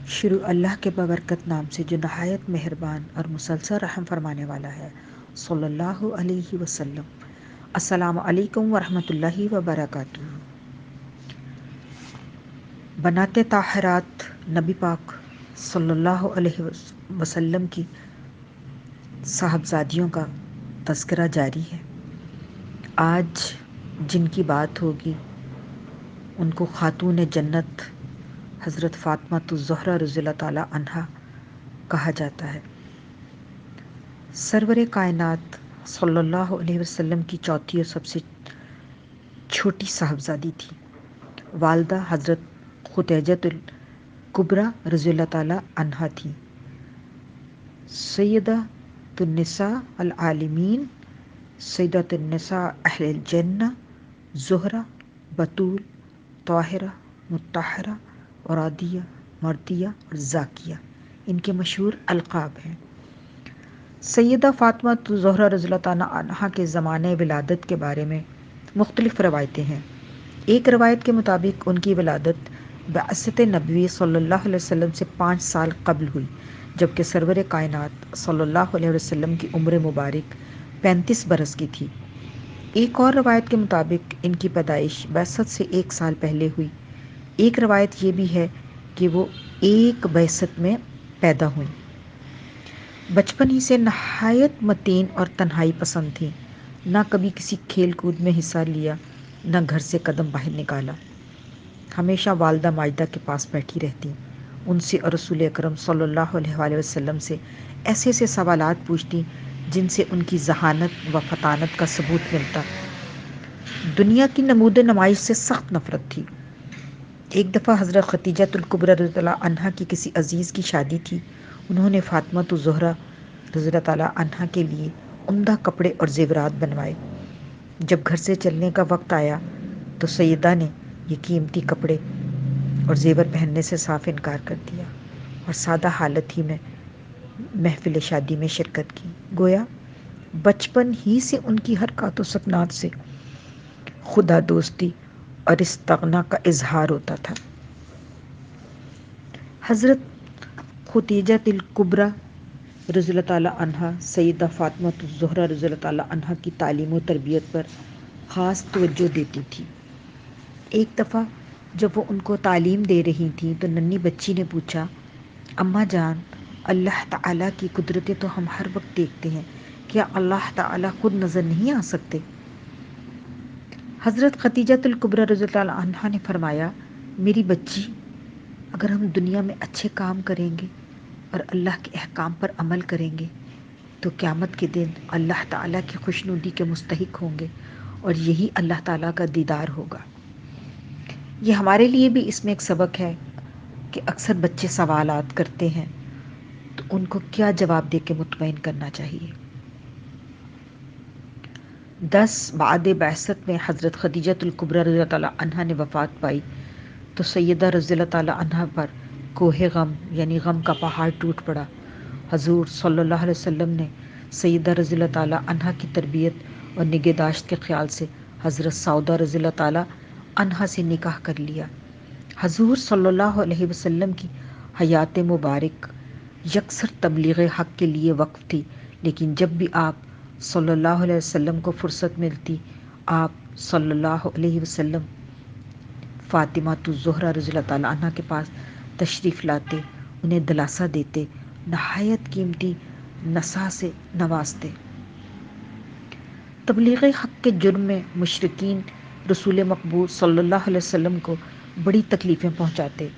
شروع اللہ کے بابرکت نام سے جو نہایت مہربان اور مسلسل رحم فرمانے والا ہے، صلی اللہ علیہ وسلم۔ السلام علیکم ورحمۃ اللہ وبرکاتہ۔ بنات طاہرات نبی پاک صلی اللہ علیہ وسلم کی صاحبزادیوں کا تذکرہ جاری ہے۔ آج جن کی بات ہوگی ان کو خاتون جنت حضرت فاطمہ الزہرا رضی اللہ تعالی عنہا کہا جاتا ہے۔ سرور کائنات صلی اللہ علیہ وسلم کی چوتھی اور سب سے چھوٹی صاحبزادی تھی۔ والدہ حضرت خدیجۃ الکبریٰ رضی اللہ تعالی عنہا تھی۔ سیدہ النساء العالمین، سیدۃ النساء اہل الجنہ، زہرہ، بطول، طاہرہ، مطہرہ، رادیہ، مردیہ اور زاکیہ ان کے مشہور القاب ہیں۔ سیدہ فاطمہ الزہرا رضی اللہ تعالیٰ عنہا کے زمانۂ ولادت کے بارے میں مختلف روایتیں ہیں۔ ایک روایت کے مطابق ان کی ولادت بعثت نبوی صلی اللہ علیہ وسلم سے 5 سال قبل ہوئی، جبکہ سرور کائنات صلی اللہ علیہ وسلم کی عمر مبارک 35 برس کی تھی۔ ایک اور روایت کے مطابق ان کی پیدائش بعثت سے 1 سال پہلے ہوئی۔ ایک روایت یہ بھی ہے کہ وہ ایک بعثت میں پیدا ہوئیں۔ بچپن ہی سے نہایت متین اور تنہائی پسند تھیں، نہ کبھی کسی کھیل کود میں حصہ لیا، نہ گھر سے قدم باہر نکالا۔ ہمیشہ والدہ ماجدہ کے پاس بیٹھی رہتی، ان سے اور رسول اکرم صلی اللہ علیہ وآلہ وسلم سے ایسے ایسے سوالات پوچھتی جن سے ان کی ذہانت و فطانت کا ثبوت ملتا۔ دنیا کی نمود نمائش سے سخت نفرت تھی۔ ایک دفعہ حضرت خدیجۃ الکبریٰ رضی اللہ عنہا کی کسی عزیز کی شادی تھی۔ انہوں نے فاطمہ الزہرا رضی اللہ تعالیٰ عنہا کے لیے عمدہ کپڑے اور زیورات بنوائے۔ جب گھر سے چلنے کا وقت آیا تو سیدہ نے یہ قیمتی کپڑے اور زیور پہننے سے صاف انکار کر دیا اور سادہ حالت ہی میں محفل شادی میں شرکت کی۔ گویا بچپن ہی سے ان کی حرکات و سکنات سے خدا دوستی اور استغنا کا اظہار ہوتا تھا۔ حضرت خدیجۃ الکبریٰ رضی اللہ تعالیٰ عنہا سیدہ فاطمہ الزہرا رضی اللہ تعالیٰ عنہا کی تعلیم و تربیت پر خاص توجہ دیتی تھی۔ ایک دفعہ جب وہ ان کو تعلیم دے رہی تھیں تو ننھی بچی نے پوچھا، اماں جان، اللہ تعالیٰ کی قدرتیں تو ہم ہر وقت دیکھتے ہیں، کیا اللہ تعالیٰ خود نظر نہیں آ سکتے؟ حضرت خدیجۃ الکبریٰ رضی اللہ عنہا نے فرمایا، میری بچی، اگر ہم دنیا میں اچھے کام کریں گے اور اللہ کے احکام پر عمل کریں گے تو قیامت کے دن اللہ تعالیٰ کی خوشنودی کے مستحق ہوں گے اور یہی اللہ تعالیٰ کا دیدار ہوگا۔ یہ ہمارے لیے بھی اس میں ایک سبق ہے کہ اکثر بچے سوالات کرتے ہیں تو ان کو کیا جواب دے کے مطمئن کرنا چاہیے۔ 10 بعد بعثت میں حضرت خدیجۃ الکبریٰ رضی اللہ تعالیٰ عنہا نے وفات پائی تو سیدہ رضی اللہ تعالیٰ عنہا پر کوہ غم یعنی غم کا پہاڑ ٹوٹ پڑا۔ حضور صلی اللہ علیہ وسلم نے سیدہ رضی اللہ تعالیٰ عنہا کی تربیت اور نگہداشت کے خیال سے حضرت سعودہ رضی اللہ تعالیٰ عنہا سے نکاح کر لیا۔ حضور صلی اللہ علیہ وسلم کی حیات مبارک یکسر تبلیغ حق کے لیے وقف تھی، لیکن جب بھی آپ صلی اللہ علیہ وسلم کو فرصت ملتی، آپ صلی اللہ علیہ وسلم فاطمہ الزہرا رضی اللہ تعالیٰ عنہا کے پاس تشریف لاتے، انہیں دلاسا دیتے، نہایت قیمتی نصاحت سے نوازتے۔ تبلیغ حق کے جرم میں مشرکین رسول مقبول صلی اللہ علیہ وسلم کو بڑی تکلیفیں پہنچاتے،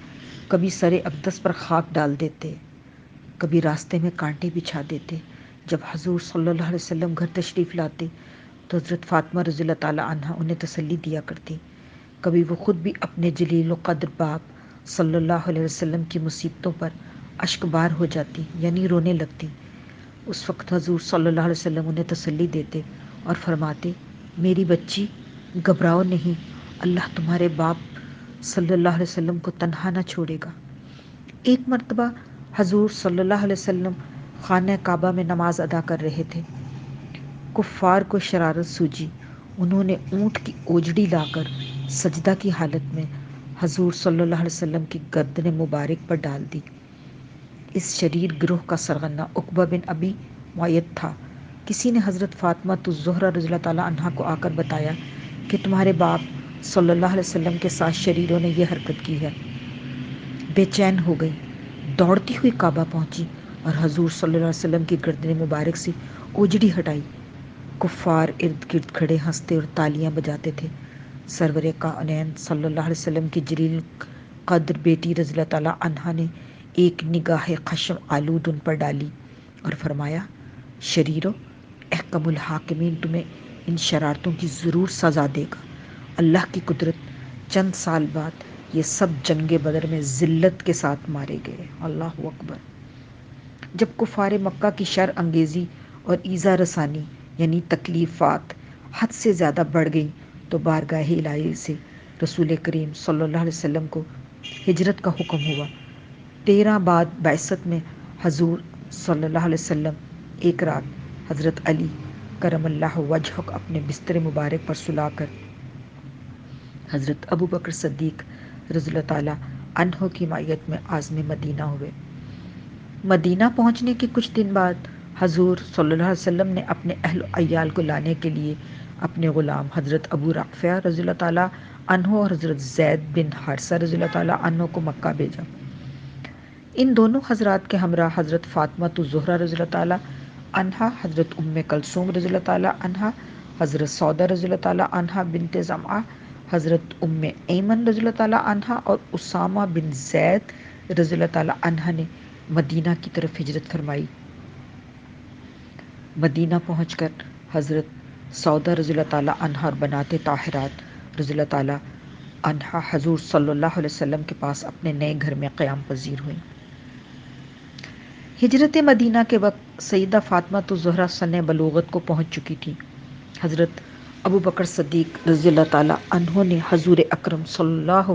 کبھی سر اقدس پر خاک ڈال دیتے، کبھی راستے میں کانٹے بچھا دیتے۔ جب حضور صلی اللہ علیہ وسلم گھر تشریف لاتے تو حضرت فاطمہ رضی اللہ تعالیٰ عنہا انہیں تسلی دیا کرتی، کبھی وہ خود بھی اپنے جلیل و قدر باپ صلی اللہ علیہ وسلم کی مصیبتوں پر اشک بار ہو جاتی یعنی رونے لگتی۔ اس وقت حضور صلی اللہ علیہ وسلم انہیں تسلی دیتے اور فرماتے، میری بچی، گھبراؤ نہیں، اللہ تمہارے باپ صلی اللہ علیہ وسلم کو تنہا نہ چھوڑے گا۔ ایک مرتبہ حضور صلی اللہ علیہ وسلم خانہ کعبہ میں نماز ادا کر رہے تھے۔ کفار کو شرارت سوجی، انہوں نے اونٹ کی اوجڑی لا کر سجدہ کی حالت میں حضور صلی اللہ علیہ وسلم کی گردن مبارک پر ڈال دی۔ اس شریر گروہ کا سرغنہ عقبہ بن ابی معیط تھا۔ کسی نے حضرت فاطمہ الزہرا رضی اللہ تعالیٰ عنہا کو آ کر بتایا کہ تمہارے باپ صلی اللہ علیہ وسلم کے ساتھ شریروں نے یہ حرکت کی ہے۔ بے چین ہو گئی، دوڑتی ہوئی کعبہ پہنچی اور حضور صلی اللہ علیہ وسلم کی گردن مبارک سے اوجڑی ہٹائی۔ کفار ارد گرد کھڑے ہنستے اور تالیاں بجاتے تھے۔ سرور کائنات صلی اللہ علیہ وسلم کی جلیل قدر بیٹی رضی اللہ تعالیٰ عنہا نے ایک نگاہ خشم آلود ان پر ڈالی اور فرمایا، شریرو، احکم الحاکمین تمہیں ان شرارتوں کی ضرور سزا دے گا۔ اللہ کی قدرت، چند سال بعد یہ سب جنگ بدر میں ذلت کے ساتھ مارے گئے۔ اللہ اکبر۔ جب کفار مکہ کی شر انگیزی اور ایذا رسانی یعنی تکلیفات حد سے زیادہ بڑھ گئی تو بارگاہ الہی سے رسول کریم صلی اللہ علیہ وسلم کو ہجرت کا حکم ہوا۔ 13 بعد بعثت میں حضور صلی اللہ علیہ وسلم ایک رات حضرت علی کرم اللہ وجہ کو اپنے بستر مبارک پر سلا کر حضرت ابو بکر صدیق رضی اللہ تعالیٰ عنہ کی معیت میں عازم مدینہ ہوئے۔ مدینہ پہنچنے کے کچھ دن بعد حضور صلی اللہ علیہ وسلم نے اپنے اہل و عیال کو لانے کے لیے اپنے غلام حضرت ابو رافع رضی اللہ تعالیٰ عنہ اور حضرت زید بن حارثہ رضی اللہ تعالیٰ عنہ کو مکہ بھیجا۔ ان دونوں حضرات کے ہمراہ حضرت فاطمہ الزہرا رضی اللہ تعالیٰ عنہا، حضرت ام کلثوم رضی اللہ تعالیٰ عنہا، حضرت سودا رضی اللہ تعالیٰ عنہا بنت زمعہ، حضرت ام ایمن رضی اللہ تعالیٰ عنہا اور اسامہ بن زید رضی اللہ تعالیٰ عنہا نے مدینہ کی طرف ہجرت فرمائی۔ مدینہ پہنچ کر حضرت سودا رضی اللہ تعالیٰ عنہا اور بنات طاہرات رضی اللہ تعالیٰ عنہا حضور صلی اللہ علیہ وسلم کے پاس اپنے نئے گھر میں قیام پذیر ہوئیں۔ ہجرت مدینہ کے وقت سیدہ فاطمہ الزہرا سن بلوغت کو پہنچ چکی تھی۔ حضرت ابو بکر صدیق رضی اللہ تعالیٰ عنہ نے حضور اکرم صلی اللہ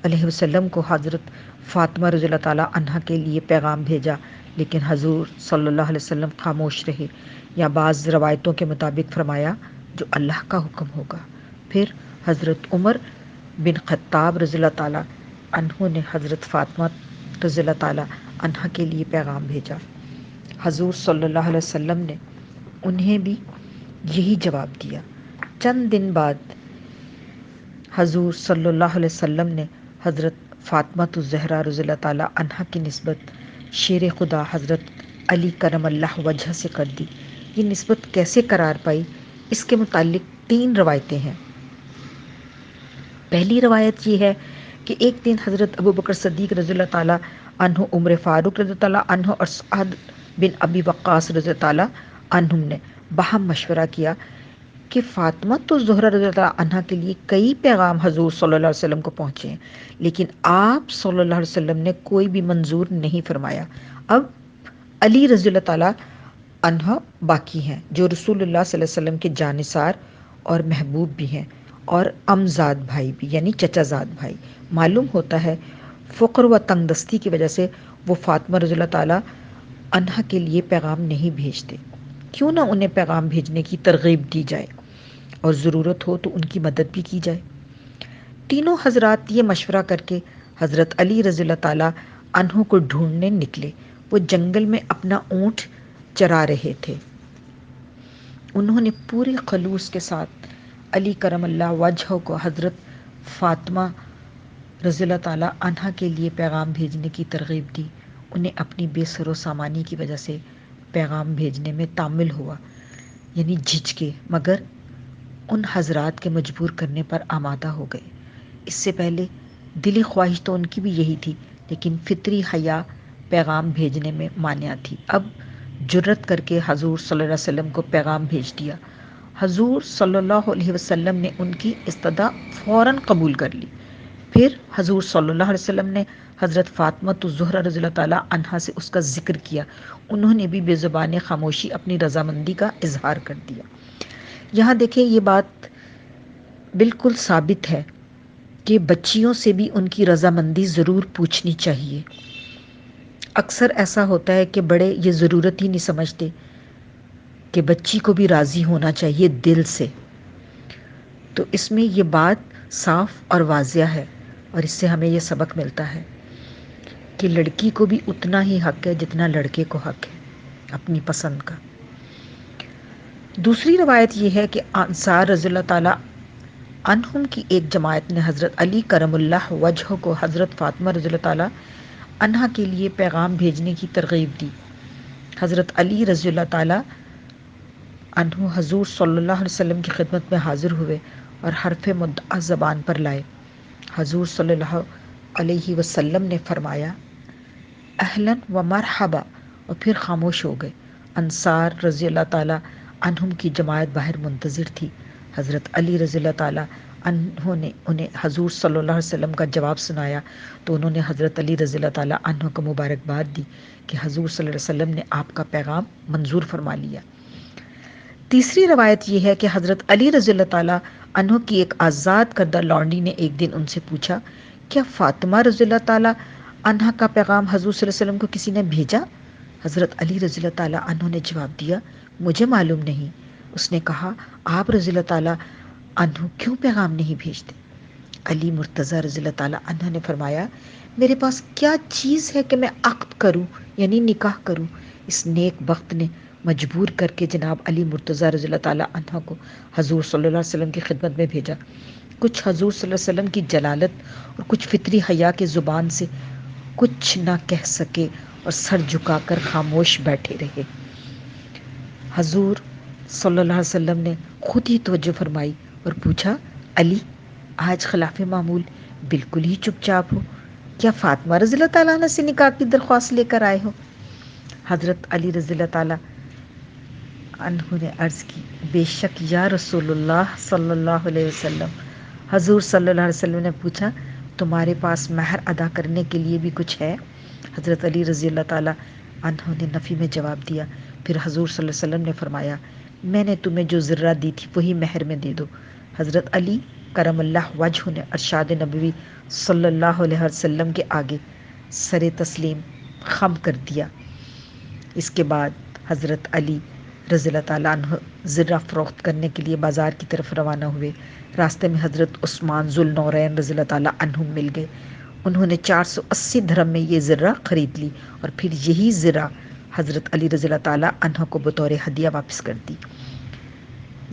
علیہ وسلم کو حضرت فاطمہ رضی اللہ تعالیٰ عنہ کے لیے پیغام بھیجا، لیکن حضور صلی اللہ علیہ وسلم خاموش رہے، یا بعض روایتوں کے مطابق فرمایا جو اللہ کا حکم ہوگا۔ پھر حضرت عمر بن خطاب رضی اللہ تعالیٰ عنہ نے حضرت فاطمہ رضی اللہ تعالیٰ عنہ کے لیے پیغام بھیجا۔ حضور صلی اللہ علیہ وسلم نے انہیں بھی یہی جواب دیا۔ چند دن بعد حضور صلی اللہ علیہ وسلم نے حضرت فاطمہ الزہرا رضی اللہ تعالیٰ عنہ کی نسبت شیر خدا حضرت علی کرم اللہ وجہ سے کر دی۔ یہ نسبت کیسے قرار پائی، اس کے متعلق 3 روایتیں ہیں۔ پہلی روایت یہ ہے کہ ایک دن حضرت ابو بکر صدیق رضی اللہ تعالیٰ عنہ، عمر فاروق رضی اللہ تعالیٰ عنہ اور سعد بن ابی وقاص رضی اللہ تعالیٰ عنہم نے باہم مشورہ کیا کہ فاطمہ الزہرا رضی اللہ تعالیٰ عنہ کے لیے کئی پیغام حضور صلی اللہ علیہ وسلم کو پہنچے ہیں، لیکن آپ صلی اللہ علیہ وسلم نے کوئی بھی منظور نہیں فرمایا۔ اب علی رضی اللہ تعالیٰ عنہ باقی ہیں، جو رسول اللہ صلی اللہ علیہ وسلم کے جانثار اور محبوب بھی ہیں، اور امزاد بھائی بھی، یعنی چچا زاد بھائی۔ معلوم ہوتا ہے فقر و تنگ دستی کی وجہ سے وہ فاطمہ رضی اللہ تعالیٰ عنہ کے لیے پیغام نہیں بھیجتے۔ کیوں نہ انہیں پیغام بھیجنے کی ترغیب دی جائے اور ضرورت ہو تو ان کی مدد بھی کی جائے۔ تینوں حضرات یہ مشورہ کر کے حضرت علی رضی اللہ تعالیٰ عنہ کو ڈھونڈنے نکلے۔ وہ جنگل میں اپنا اونٹ چرا رہے تھے۔ انہوں نے پورے خلوص کے ساتھ علی کرم اللہ وجہ کو حضرت فاطمہ رضی اللہ تعالیٰ عنہ کے لیے پیغام بھیجنے کی ترغیب دی۔ انہیں اپنی بے سر و سامانی کی وجہ سے پیغام بھیجنے میں تامل ہوا، یعنی جھجکے، مگر ان حضرات کے مجبور کرنے پر آمادہ ہو گئے۔ اس سے پہلے دلی خواہش تو ان کی بھی یہی تھی، لیکن فطری حیا پیغام بھیجنے میں مانع تھی۔ اب جرت کر کے حضور صلی اللہ علیہ وسلم کو پیغام بھیج دیا۔ حضور صلی اللہ علیہ وسلم نے ان کی استدعا فوراً قبول کر لی۔ پھر حضور صلی اللہ علیہ وسلم نے حضرت فاطمہ الزہرا رضی اللہ تعالیٰ عنہا سے اس کا ذکر کیا۔ انہوں نے بھی بے زبان خاموشی اپنی رضامندی کا اظہار کر دیا۔ یہاں دیکھیں، یہ بات بالکل ثابت ہے کہ بچیوں سے بھی ان کی رضامندی ضرور پوچھنی چاہیے۔ اکثر ایسا ہوتا ہے کہ بڑے یہ ضرورت ہی نہیں سمجھتے کہ بچی کو بھی راضی ہونا چاہیے دل سے۔ تو اس میں یہ بات صاف اور واضح ہے۔ اور اس سے ہمیں یہ سبق ملتا ہے کہ لڑکی کو بھی اتنا ہی حق ہے جتنا لڑکے کو حق ہے اپنی پسند کا۔ دوسری روایت یہ ہے کہ انصار رضی اللہ تعالیٰ عنہم کی ایک جماعت نے حضرت علی کرم اللہ وجہ کو حضرت فاطمہ رضی اللہ تعالیٰ عنہا کے لیے پیغام بھیجنے کی ترغیب دی۔ حضرت علی رضی اللہ تعالیٰ عنہ حضور صلی اللہ علیہ وسلم کی خدمت میں حاضر ہوئے اور حرف مدعا زبان پر لائے۔ حضور صلی اللہ علیہ وسلم نے فرمایا اہلاً و مرحبا، اور پھر خاموش ہو گئے۔ انصار رضی اللہ تعالیٰ عنہم کی جماعت باہر منتظر تھی۔ حضرت علی رضی اللہ تعالیٰ عنہ نے انہیں حضور صلی اللہ علیہ وسلم کا جواب سنایا تو انہوں نے حضرت علی رضی اللہ تعالیٰ عنہ کو مبارکباد دی کہ حضور صلی اللہ علیہ وسلم نے آپ کا پیغام منظور فرما لیا۔ تیسری روایت یہ ہے کہ حضرت علی رضی اللہ تعالیٰ عنہ کی ایک آزاد کردہ لونڈی نے ایک دن ان سے پوچھا کیا فاطمہ رضی اللہ تعالیٰ عنہ کا پیغام حضور صلی اللہ علیہ وسلم کو کسی نے بھیجا؟ حضرت علی رضی اللہ تعالیٰ عنہ نے جواب دیا مجھے معلوم نہیں۔ اس نے کہا آپ رضی اللہ تعالیٰ عنہ کیوں پیغام نہیں بھیجتے؟ علی مرتضیٰ رضی اللہ تعالیٰ عنہ نے فرمایا میرے پاس کیا چیز ہے کہ میں عقد کروں یعنی نکاح کروں؟ اس نیک بخت نے مجبور کر کے جناب علی مرتضیٰ رضی اللہ تعالیٰ عنہ کو حضور صلی اللہ علیہ وسلم کی خدمت میں بھیجا۔ کچھ حضور صلی اللہ علیہ وسلم کی جلالت اور کچھ فطری حیا کے زبان سے کچھ نہ کہہ سکے اور سر جھکا کر خاموش بیٹھے رہے۔ حضور صلی اللہ علیہ وسلم نے خود ہی توجہ فرمائی اور پوچھا علی آج خلاف معمول بالکل ہی چپ چاپ ہو، کیا فاطمہ رضی اللہ تعالیٰ عنہ سے نکاح کی درخواست لے کر آئے ہو؟ حضرت علی رضی اللہ تعالیٰ عنہ نے عرض کی بے شک یا رسول اللہ صلی اللہ علیہ وسلم۔ حضور صلی اللہ علیہ وسلم نے پوچھا تمہارے پاس مہر ادا کرنے کے لیے بھی کچھ ہے؟ حضرت علی رضی اللہ تعالیٰ عنہ نے نفی میں جواب دیا۔ پھر حضور صلی اللہ علیہ وسلم نے فرمایا میں نے تمہیں جو زرہ دی تھی وہی مہر میں دے دو۔ حضرت علی کرم اللہ وجہ نے ارشاد نبوی صلی اللہ علیہ وسلم کے آگے سر تسلیم خم کر دیا۔ اس کے بعد حضرت علی رضی اللہ تعالیٰ عنہ زرہ فروخت کرنے کے لیے بازار کی طرف روانہ ہوئے۔ راستے میں حضرت عثمان ذوالنورین رضی اللہ تعالیٰ عنہ مل گئے۔ انہوں نے 480 درہم میں یہ زرہ خرید لی اور پھر یہی زرہ حضرت علی رضی اللہ تعالیٰ عنہ کو بطور ہدیہ واپس کر دی۔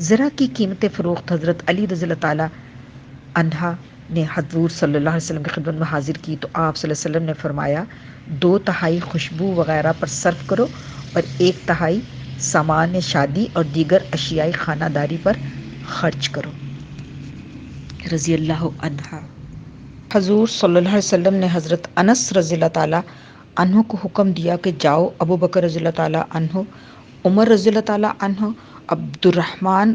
زرہ کی قیمت فروخت حضرت علی رضی اللہ تعالیٰ عنہ نے حضور صلی اللہ علیہ وسلم کی خدمت میں حاضر کی تو آپ صلی اللہ علیہ وسلم نے فرمایا 2/3 خوشبو وغیرہ پر صرف کرو اور 1/3 سامان شادی اور دیگر اشیائی خانہ داری پر خرچ کرو۔ رضی اللہ عنہ۔ حضور صلی اللہ علیہ وسلم نے حضرت انس رضی اللہ تعالیٰ عنہ کو حکم دیا کہ جاؤ ابو بکر رضی اللہ تعالیٰ عنہ، عمر رضی اللہ تعالیٰ عنہ، عبد الرحمن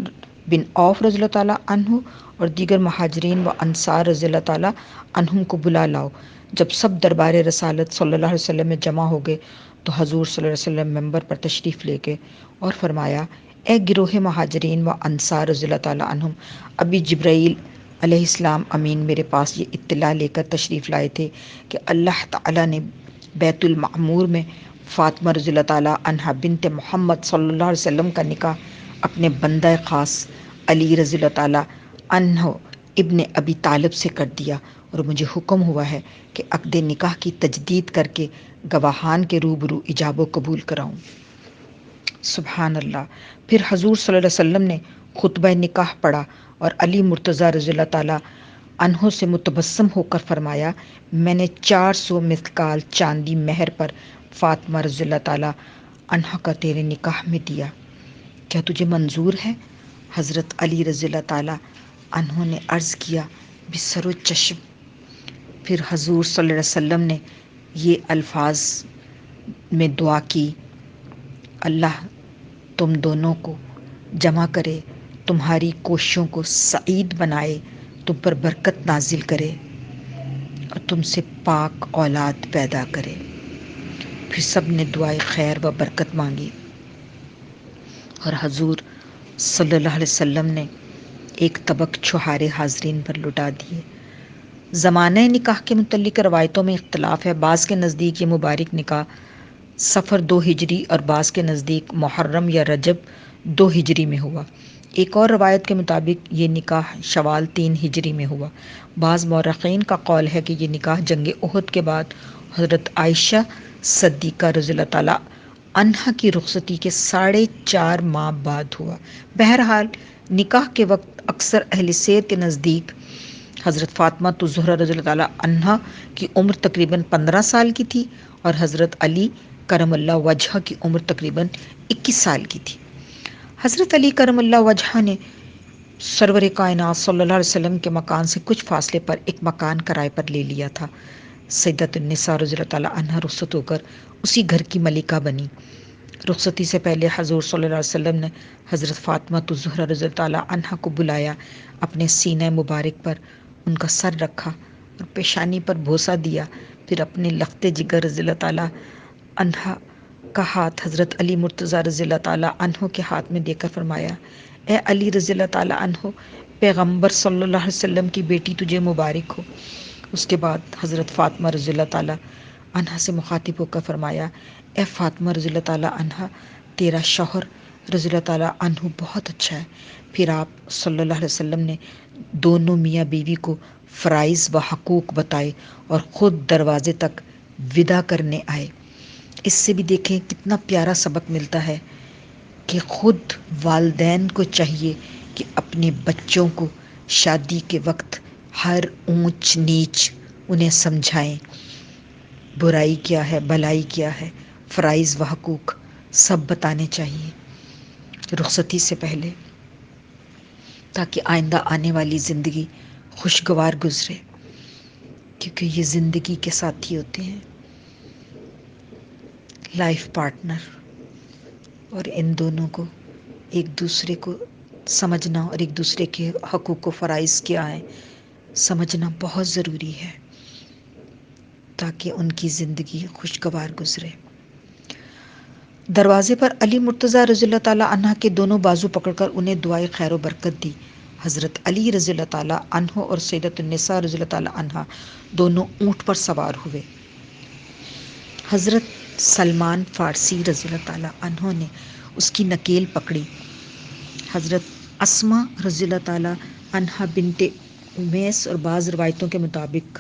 بن عوف رضی اللہ تعالیٰ عنہ اور دیگر مہاجرین و انصار رضی اللہ تعالیٰ عنہم کو بلا لاؤ۔ جب سب دربار رسالت صلی اللہ علیہ وسلم میں جمع ہو گئے تو حضور صلی اللہ علیہ وسلم ممبر پر تشریف لے گئے اور فرمایا اے گروہ مہاجرین و انصار رضی اللہ تعالیٰ عنہم، ابھی جبرائیل علیہ السلام امین میرے پاس یہ اطلاع لے کر تشریف لائے تھے کہ اللہ تعالیٰ نے بیت المعمور میں فاطمہ رضی اللہ تعالیٰ عنہ بنت محمد صلی اللہ علیہ وسلم کا نکاح اپنے بندہ خاص علی رضی اللہ تعالیٰ عنہ ابن ابی طالب سے کر دیا اور مجھے حکم ہوا ہے کہ عقد نکاح کی تجدید کر کے گواہان کے روبرو ایجاب و قبول کراؤں۔ سبحان اللہ۔ پھر حضور صلی اللہ علیہ وسلم نے خطبہ نکاح پڑھا اور علی مرتضیٰ رضی اللہ تعالیٰ عنہ سے متبسم ہو کر فرمایا میں نے 400 مثقال چاندی مہر پر فاطمہ رضی اللہ تعالیٰ عنہ کا تیرے نکاح میں دیا، کیا تجھے منظور ہے؟ حضرت علی رضی اللہ تعالیٰ عنہ نے عرض کیا بسر و چشم۔ پھر حضور صلی اللہ علیہ وسلم نے یہ الفاظ میں دعا کی اللہ تم دونوں کو جمع کرے، تمہاری کوششوں کو سعید بنائے، تم پر برکت نازل کرے اور تم سے پاک اولاد پیدا کرے۔ پھر سب نے دعائے خیر و برکت مانگی اور حضور صلی اللہ علیہ وسلم نے ایک طبق چھہارے حاضرین پر لٹا دیے۔ زمانہ نکاح کے متعلق روایتوں میں اختلاف ہے۔ بعض کے نزدیک یہ مبارک نکاح صفر 2 ہجری اور بعض کے نزدیک محرم یا رجب 2 ہجری میں ہوا۔ ایک اور روایت کے مطابق یہ نکاح شوال 3 ہجری میں ہوا۔ بعض مورخین کا قول ہے کہ یہ نکاح جنگ احد کے بعد حضرت عائشہ صدیقہ رضی اللہ تعالیٰ عنہا کی رخصتی کے 4.5 ماہ بعد ہوا۔ بہرحال نکاح کے وقت اکثر اہل سیر کے نزدیک حضرت فاطمہ تو زہرا رضی اللہ تعالیٰ عنہا کی عمر تقریباً 15 سال کی تھی اور حضرت علی کرم اللہ وجہہ کی عمر تقریباً 21 سال کی تھی۔ حضرت علی کرم اللہ وجہہ نے سرور کائنات صلی اللہ علیہ وسلم کے مکان سے کچھ فاصلے پر ایک مکان کرائے پر لے لیا تھا۔ سیدۃ النساء رضی اللہ تعالیٰ عنہا رخصت ہو کر اسی گھر کی ملکہ بنی۔ رخصتی سے پہلے حضور صلی اللہ علیہ وسلم نے حضرت فاطمہ تو زہرا رضی اللہ تعالیٰ عنہا کو بلایا، اپنے سینہ مبارک پر ان کا سر رکھا اور پیشانی پر بوسہ دیا، پھر اپنے لخت جگر رضی اللہ تعالیٰ عنہا کا ہاتھ حضرت علی مرتضیٰ رضی اللہ تعالیٰ عنہ کے ہاتھ میں دے کر فرمایا، اے علی رضی اللہ تعالیٰ عنہ، پیغمبر صلی اللہ علیہ وسلم کی بیٹی تجھے مبارک ہو۔ اس کے بعد حضرت فاطمہ رضی اللہ تعالیٰ عنہا سے مخاطب ہو کر فرمایا، اے فاطمہ رضی اللہ تعالیٰ عنہا، تیرا شوہر رضی اللہ تعالیٰ عنہ بہت اچھا ہے۔ پھر آپ صلی اللہ علیہ وسلم نے دونوں میاں بیوی کو فرائض و حقوق بتائے اور خود دروازے تک ودا کرنے آئے۔ اس سے بھی دیکھیں کتنا پیارا سبق ملتا ہے کہ خود والدین کو چاہیے کہ اپنے بچوں کو شادی کے وقت ہر اونچ نیچ انہیں سمجھائیں، برائی کیا ہے، بھلائی کیا ہے، فرائض و حقوق سب بتانے چاہیے رخصتی سے پہلے، تاکہ آئندہ آنے والی زندگی خوشگوار گزرے، کیونکہ یہ زندگی کے ساتھی ہوتے ہیں، لائف پارٹنر، اور ان دونوں کو ایک دوسرے کو سمجھنا اور ایک دوسرے کے حقوق و فرائض کیا ہیں سمجھنا بہت ضروری ہے، تاکہ ان کی زندگی خوشگوار گزرے۔ دروازے پر علی مرتضیٰ رضی اللہ تعالیٰ عنہ کے دونوں بازو پکڑ کر انہیں دعائے خیر و برکت دی۔ حضرت علی رضی اللہ تعالیٰ عنہ اور سیدۃ النساء رضی اللہ تعالیٰ عنہ دونوں اونٹ پر سوار ہوئے۔ حضرت سلمان فارسی رضی اللہ تعالیٰ عنہ نے اس کی نکیل پکڑی۔ حضرت اسماء رضی اللہ تعالیٰ عنہ بنت امیس اور بعض روایتوں کے مطابق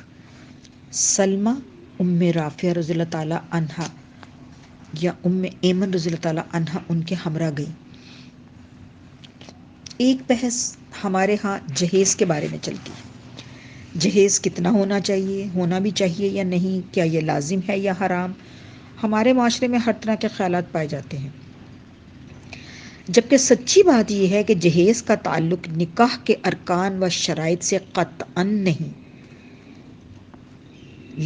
سلمہ ام رافع رضی اللہ تعالیٰ عنہ یا ام ایمن رضی اللہ تعالیٰ عنہ ان کے ہمراہ گئی۔ ایک بحث ہمارے ہاں جہیز کے بارے میں چلتی ہے، جہیز کتنا ہونا چاہیے، ہونا بھی چاہیے یا نہیں، کیا یہ لازم ہے یا حرام۔ ہمارے معاشرے میں ہر طرح کے خیالات پائے جاتے ہیں، جبکہ سچی بات یہ ہے کہ جہیز کا تعلق نکاح کے ارکان و شرائط سے قطعاً نہیں،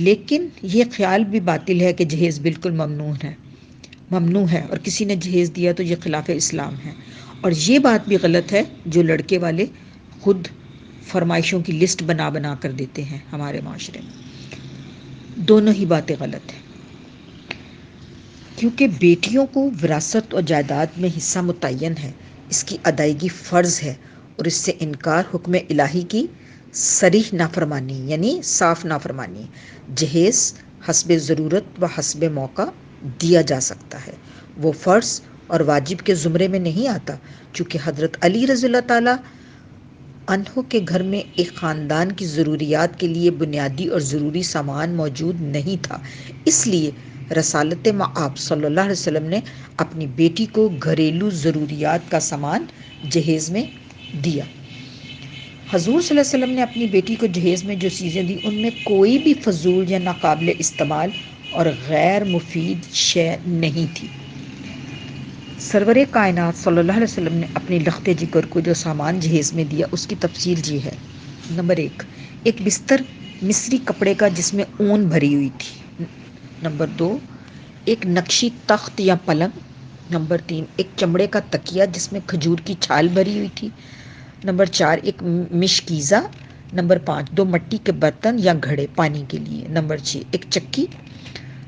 لیکن یہ خیال بھی باطل ہے کہ جہیز بالکل ممنوع ہے اور کسی نے جہیز دیا تو یہ خلاف اسلام ہے، اور یہ بات بھی غلط ہے جو لڑکے والے خود فرمائشوں کی لسٹ بنا بنا کر دیتے ہیں ہمارے معاشرے میں۔ دونوں ہی باتیں غلط ہیں، کیونکہ بیٹیوں کو وراثت اور جائیداد میں حصہ متعین ہے، اس کی ادائیگی فرض ہے، اور اس سے انکار حکم الہی کی صریح نافرمانی یعنی صاف نافرمانی۔ جہیز حسب ضرورت و حسب موقع دیا جا سکتا ہے، وہ فرض اور واجب کے زمرے میں نہیں آتا، چونکہ حضرت علی رضی اللہ تعالیٰ عنہ کے گھر میں ایک خاندان کی ضروریات کے لیے بنیادی اور ضروری سامان موجود نہیں تھا، اس لیے رسالت مآب صلی اللہ علیہ وسلم نے اپنی بیٹی کو گھریلو ضروریات کا سامان جہیز میں دیا۔ حضور صلی اللہ علیہ وسلم نے اپنی بیٹی کو جہیز میں جو چیزیں دی ان میں کوئی بھی فضول یا ناقابل استعمال اور غیر مفید شے نہیں تھی۔ سرور کائنات صلی اللہ علیہ وسلم نے اپنی لخت جگر کو جو سامان جہیز میں دیا اس کی تفصیل یہ ہے۔ نمبر 1، ایک بستر مصری کپڑے کا جس میں اون بھری ہوئی تھی۔ نمبر 2، ایک نقشی تخت یا پلنگ۔ نمبر 3، ایک چمڑے کا تکیہ جس میں کھجور کی چھال بھری ہوئی تھی۔ نمبر 4، ایک مشکیزہ۔ نمبر 5، 2 مٹی کے برتن یا گھڑے پانی کے لیے۔ نمبر 6، ایک چکی۔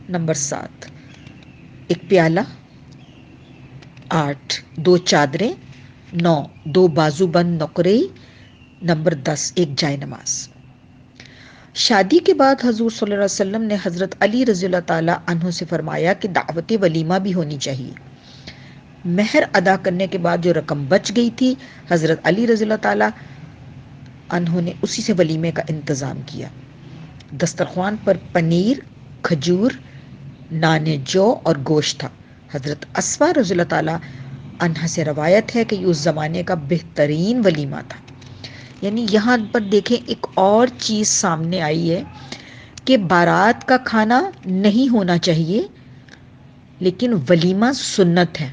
نمبر 7، ایک پیالہ۔ 8، 2 چادریں۔ 9، 2 بازو بند نقرے۔ نمبر 10، ایک جائے نماز۔ شادی کے بعد حضور صلی اللہ علیہ وسلم نے حضرت علی رضی اللہ تعالیٰ عنہ سے فرمایا کہ دعوت ولیمہ بھی ہونی چاہیے۔ مہر ادا کرنے کے بعد جو رقم بچ گئی تھی، حضرت علی رضی اللہ تعالیٰ عنہ نے اسی سے ولیمے کا انتظام کیا۔ دسترخوان پر پنیر، کھجور، نان جو اور گوشت تھا۔ حضرت اسما رضی اللہ تعالیٰ عنہ سے روایت ہے کہ یہ اس زمانے کا بہترین ولیمہ تھا۔ یعنی یہاں پر دیکھیں ایک اور چیز سامنے آئی ہے کہ بارات کا کھانا نہیں ہونا چاہیے، لیکن ولیمہ سنت ہے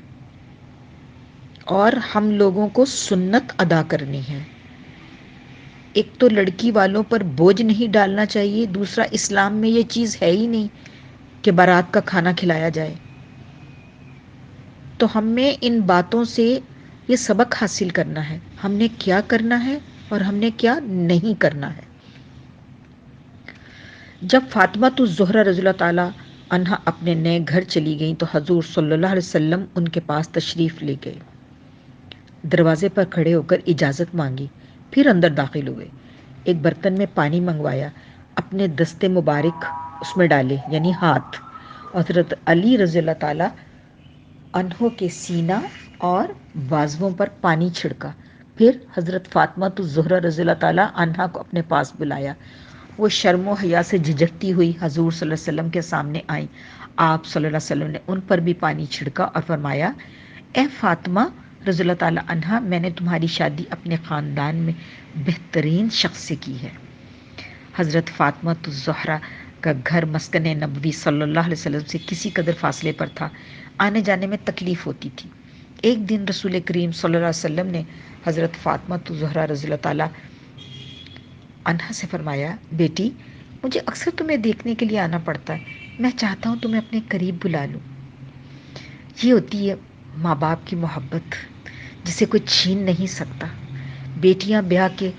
اور ہم لوگوں کو سنت ادا کرنی ہے۔ ایک تو لڑکی والوں پر بوجھ نہیں ڈالنا چاہیے، دوسرا اسلام میں یہ چیز ہے ہی نہیں کہ بارات کا کھانا کھلایا جائے۔ تو ہمیں ان باتوں سے یہ سبق حاصل کرنا ہے، ہم نے کیا کرنا ہے اور ہم نے کیا نہیں کرنا ہے۔ جب فاطمہ الزہرا رضی اللہ تعالیٰ عنہا اپنے نئے گھر چلی گئیں تو حضور صلی اللہ علیہ وسلم ان کے پاس تشریف لے گئے۔ دروازے پر کھڑے ہو کر اجازت مانگی، پھر اندر داخل ہوئے۔ ایک برتن میں پانی منگوایا، اپنے دستے مبارک اس میں ڈالے یعنی ہاتھ، حضرت علی رضی اللہ تعالیٰ عنہ کے سینہ اور بازوؤں پر پانی چھڑکا، پھر حضرت فاطمہ الزہرا رضی اللہ تعالیٰ عنہا کو اپنے پاس بلایا۔ وہ شرم و حیا سے جھجکتی ہوئی حضور صلی اللہ علیہ وسلم کے سامنے آئیں۔ آپ صلی اللہ علیہ وسلم نے ان پر بھی پانی چھڑکا اور فرمایا، اے فاطمہ رضی اللہ تعالیٰ عنہا، میں نے تمہاری شادی اپنے خاندان میں بہترین شخص سے کی ہے۔ حضرت فاطمہ الزہرا کا گھر مسکن نبوی صلی اللہ علیہ وسلم سے کسی قدر فاصلے پر تھا، آنے جانے میں تکلیف ہوتی تھی۔ ایک دن رسول کریم صلی اللہ علیہ وسلم نے حضرت فاطمہ الزہرا رضی اللہ تعالیٰ عنہا سے فرمایا، بیٹی مجھے اکثر تمہیں دیکھنے کے لیے آنا پڑتا ہے، میں چاہتا ہوں تمہیں اپنے قریب بلا لوں۔ یہ ہوتی ہے ماں باپ کی محبت جسے کوئی چھین نہیں سکتا۔ بیٹیاں بیاہ کے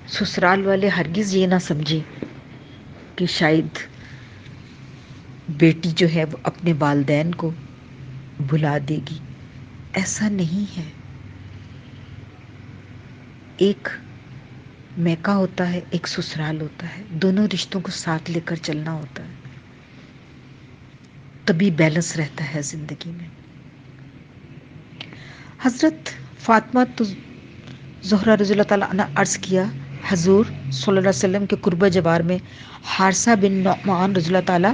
سسرال والے ہرگز یہ نہ سمجھے کہ شاید بیٹی جو ہے وہ اپنے والدین کو بلا دے گی، ایسا نہیں ہے۔ ایک میکہ ہوتا ہے، ایک سسرال ہوتا ہے، دونوں رشتوں کو ساتھ لے کر چلنا ہوتا ہے، تبھی بیلنس رہتا ہے زندگی میں۔ حضرت فاطمہ زہرا رضی اللہ تعالیٰ عنہ عرض کیا، حضور صلی اللہ علیہ وسلم کے قرب جوار میں حارثہ بن نعمان رضی اللہ تعالیٰ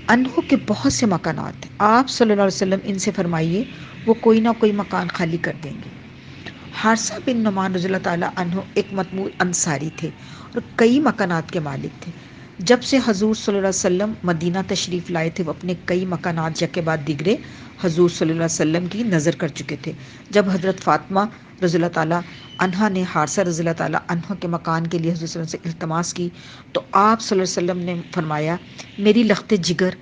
عنہ کے بہت سے مکانات ہیں، آپ صلی اللہ علیہ وسلم ان سے فرمائیے وہ کوئی نہ کوئی مکان خالی کر دیں گے۔ حارثہ بن نعمان رضی اللہ تعالیٰ عنہ ایک مطموع انصاری تھے اور کئی مکانات کے مالک تھے۔ جب سے حضور صلی اللہ علیہ وسلم مدینہ تشریف لائے تھے، وہ اپنے کئی مکانات یک کے بعد دیگرے حضور صلی اللہ علیہ وسلم کی نظر کر چکے تھے۔ جب حضرت فاطمہ رضی اللہ تعالیٰ عنہا نے حارثہ رضی اللہ تعالیٰ عنہ کے مکان کے لیے حضور صلی اللہ علیہ وسلم سے التماس کی تو آپ صلی اللہ علیہ وسلم نے فرمایا، میری لخت جگر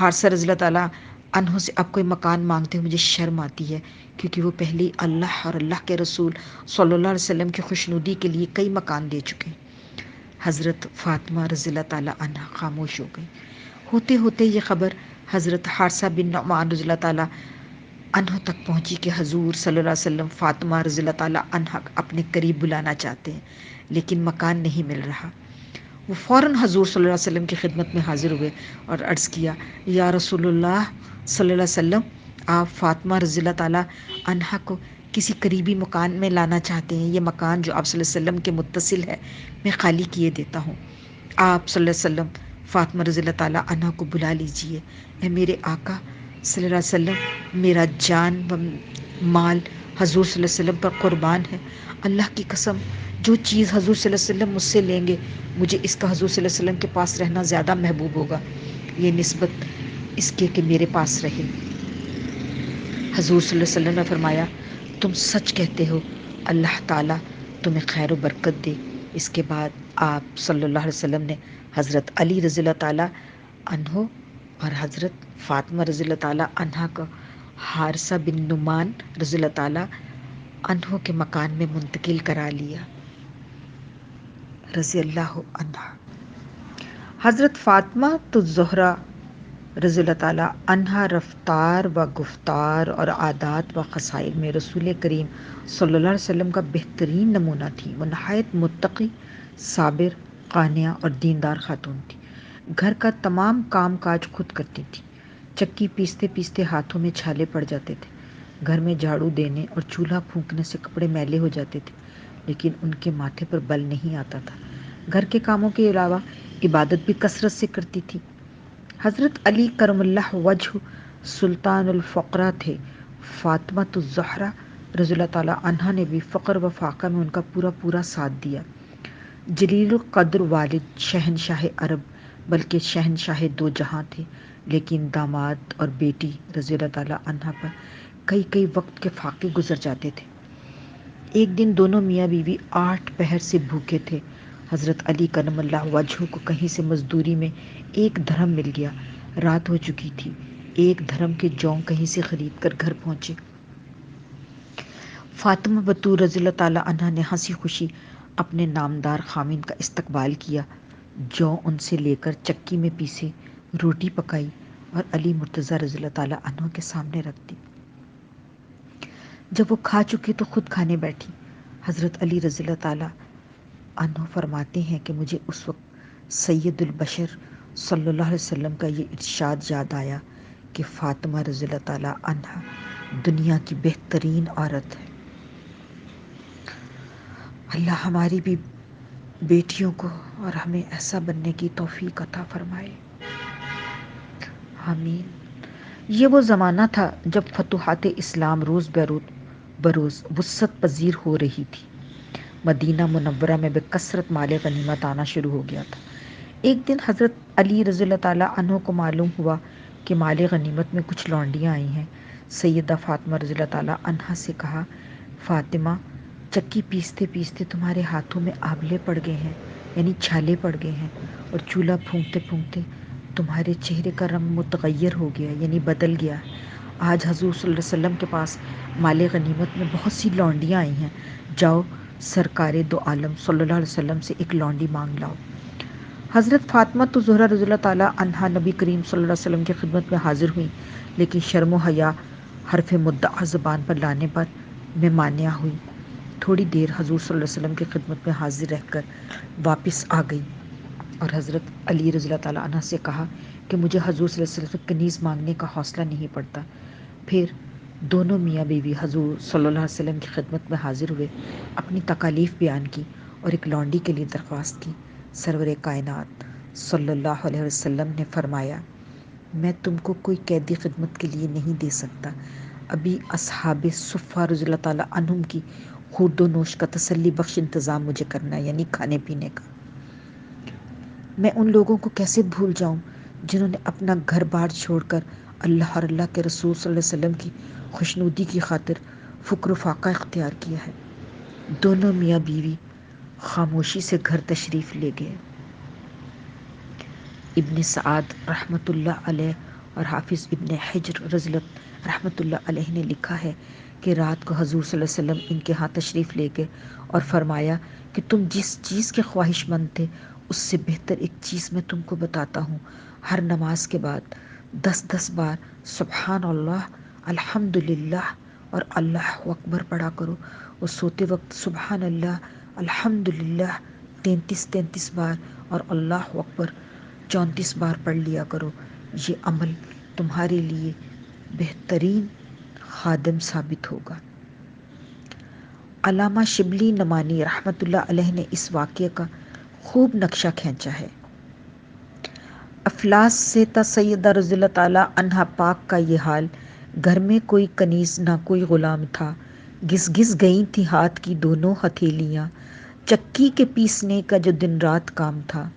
حارثہ رضی اللہ تعالیٰ عنہ سے اب کوئی مکان مانگتے ہوئے مجھے شرم آتی ہے، کیونکہ وہ پہلے ہی اللہ اور اللہ کے رسول صلی اللہ علیہ وسلم کی خوشنودی کے لیے کئی مکان دے چکے۔ حضرت فاطمہ رضی اللہ تعالیٰ عنہ خاموش ہو گئی۔ ہوتے ہوتے یہ خبر حضرت حارثہ بن نعمان رضی اللہ تعالیٰ عنہ تک پہنچی کہ حضور صلی اللہ علیہ وسلم فاطمہ رضی اللہ تعالیٰ عنہ اپنے قریب بلانا چاہتے ہیں، لیکن مکان نہیں مل رہا۔ وہ فوراً حضور صلی اللہ علیہ وسلم کی خدمت میں حاضر ہوئے اور عرض کیا، یا رسول اللہ صلی اللہ علیہ وسلم، آپ فاطمہ رضی اللہ تعالیٰ عنہ کو کسی قریبی مکان میں لانا چاہتے ہیں، یہ مکان جو آپ صلی اللہ علیہ وسلم کے متصل ہے میں خالی کیے دیتا ہوں۔ آپ صلی اللہ علیہ وسلم فاطمہ رضی اللہ تعالیٰ عنہ کو بلا لیجئے۔ اے میرے آقا صلی اللہ علیہ وسلم، میرا جان و مال حضور صلی اللہ علیہ وسلم پر قربان ہے، اللہ کی قسم جو چیز حضور صلی اللہ علیہ وسلم مجھ سے لیں گے، مجھے اس کا حضور صلی اللہ علیہ وسلم کے پاس رہنا زیادہ محبوب ہوگا، یہ نسبت اس کے کہ میرے پاس رہے۔ حضور صلی اللہ علیہ وسلم نے فرمایا، تم سچ کہتے ہو، اللہ تعالیٰ تمہیں خیر و برکت دے۔ اس کے بعد آپ صلی اللہ علیہ وسلم نے حضرت علی رضی اللہ تعالیٰ عنہ اور حضرت فاطمہ رضی اللہ تعالیٰ عنہ کا حارثہ بن نعمان رضی اللہ تعالیٰ عنہ کے مکان میں منتقل کرا لیا رضی اللہ عنہ۔ حضرت فاطمہ الزہرا رضی اللہ تعالیٰ عنہا رفتار و گفتار اور عادات و خصائل میں رسول کریم صلی اللہ علیہ وسلم کا بہترین نمونہ تھی۔ وہ نہایت متقی، صابر، قانعہ اور دیندار خاتون تھی۔ گھر کا تمام کام کاج خود کرتی تھی۔ چکی پیستے پیستے ہاتھوں میں چھالے پڑ جاتے تھے۔ گھر میں جھاڑو دینے اور چولہا پھونکنے سے کپڑے میلے ہو جاتے تھے، لیکن ان کے ماتھے پر بل نہیں آتا تھا۔ گھر کے کاموں کے علاوہ عبادت بھی کثرت سے کرتی تھی۔ حضرت علی کرم اللہ وجہ سلطان الفقراء تھے۔ فاطمہ الزہرا رضی اللہ تعالیٰ عنہا نے بھی فقر و فاقہ میں ان کا پورا ساتھ دیا۔ جلیل القدر والد شہنشاہ عرب بلکہ شہنشاہ دو جہاں تھے، لیکن داماد اور بیٹی رضی اللہ تعالیٰ عنہا پر کئی وقت کے فاقے گزر جاتے تھے۔ ایک دن دونوں میاں بیوی 8 پہر سے بھوکے تھے۔ حضرت علی کرم اللہ وجہ کو کہیں سے مزدوری میں 1 درہم مل گیا۔ رات ہو چکی تھی۔ 1 درہم کے جوں کہیں سے خرید کر گھر پہنچے۔ فاطمہ بتول رضی اللہ تعالیٰ عنہا نے ہنسی خوشی اپنے نامدار خامن کا استقبال کیا۔ جوں ان سے لے کر چکی میں پیسے، روٹی پکائی اور علی مرتضیٰ رضی اللہ تعالیٰ عنہ کے سامنے رکھ دی۔ جب وہ کھا چکے تو خود کھانے بیٹھی۔ حضرت علی رضی اللہ تعالیٰ عنہ فرماتے ہیں کہ مجھے اس وقت سید البشر صلی اللہ علیہ وسلم کا یہ ارشاد یاد آیا کہ فاطمہ رضی اللہ تعالیٰ عنہا دنیا کی بہترین عورت ہے۔ اللہ ہماری بھی بیٹیوں کو اور ہمیں ایسا بننے کی توفیق عطا فرمائے، آمین۔ یہ وہ زمانہ تھا جب فتوحات اسلام روز بروز وسعت پذیر ہو رہی تھی۔ مدینہ منورہ میں بے کثرت مال غنیمت آنا شروع ہو گیا تھا۔ ایک دن حضرت علی رضی اللہ تعالیٰ عنہ کو معلوم ہوا کہ مال غنیمت میں کچھ لونڈیاں آئی ہیں۔ سیدہ فاطمہ رضی اللہ تعالیٰ عنہا سے کہا، فاطمہ، چکی پیستے پیستے تمہارے ہاتھوں میں آبلے پڑ گئے ہیں، یعنی چھالے پڑ گئے ہیں، اور چولہا پھونکتے پھونکتے تمہارے چہرے کا رنگ متغیر ہو گیا، یعنی بدل گیا ہے۔ آج حضور صلی اللہ علیہ وسلم کے پاس مال غنیمت میں بہت سی لونڈیاں آئی ہیں، جاؤ سرکار دو عالم صلی اللہ علیہ وسلم سے ایک لونڈی مانگ لاؤ۔ حضرت فاطمہ تو زہرا رضی اللہ تعالیٰ عنہا نبی کریم صلی اللہ علیہ وسلم کی خدمت میں حاضر ہوئیں، لیکن شرم و حیا حرف مدعا زبان پر لانے پر میں مانعہ ہوئی۔ تھوڑی دیر حضور صلی اللہ علیہ وسلم کی خدمت میں حاضر رہ کر واپس آ گئی اور حضرت علی رضی اللہ تعالیٰ عنہ سے کہا کہ مجھے حضور صلی اللہ علیہ وسلم سے کنیز مانگنے کا حوصلہ نہیں پڑتا۔ پھر دونوں میاں بیوی حضور صلی اللہ علیہ وسلم کی خدمت میں حاضر ہوئے، اپنی تکالیف بیان کی اور ایک لونڈی کے لیے درخواست کی۔ سرور کائنات صلی اللہ علیہ وسلم نے فرمایا، میں تم کو کوئی قیدی خدمت کے لیے نہیں دے سکتا، ابھی اصحاب صفہ رضی اللہ تعالیٰ عنہم کی خورد و نوش کا تسلی بخش انتظام مجھے کرنا ہے، یعنی کھانے پینے کا۔ میں ان لوگوں کو کیسے بھول جاؤں جنہوں نے اپنا گھر بار چھوڑ کر اللہ اور اللہ کے رسول صلی اللہ علیہ وسلم کی خوشنودی کی خاطر فقر و فاقہ اختیار کیا ہے۔ دونوں میاں بیوی خاموشی سے گھر تشریف لے گئے۔ ابن سعد رحمۃ اللہ علیہ اور حافظ ابن حجر رضی اللہ رحمۃ اللہ علیہ نے لکھا ہے کہ رات کو حضور صلی اللہ علیہ وسلم ان کے ہاں تشریف لے گئے اور فرمایا کہ تم جس چیز کے خواہش مند تھے اس سے بہتر ایک چیز میں تم کو بتاتا ہوں۔ ہر نماز کے بعد 10 بار سبحان اللہ، الحمدللہ اور اللہ اکبر پڑھا کرو، اور سوتے وقت سبحان اللہ، الحمدللہ 33 بار اور اللہ اکبر 34 بار پڑھ لیا کرو۔ یہ عمل تمہارے لیے بہترین خادم ثابت ہوگا۔ علامہ شبلی نمانی رحمۃ اللہ علیہ نے اس واقعے کا خوب نقشہ کھینچا ہے۔ افلاس سے تا سیدہ رضی اللہ تعالیٰ عنہا پاک کا یہ حال، گھر میں کوئی کنیز نہ کوئی غلام تھا، گھس گھس گئی تھی ہاتھ کی دونوں ہتھیلیاں، چکی کے پیسنے کا جو دن رات کام تھا،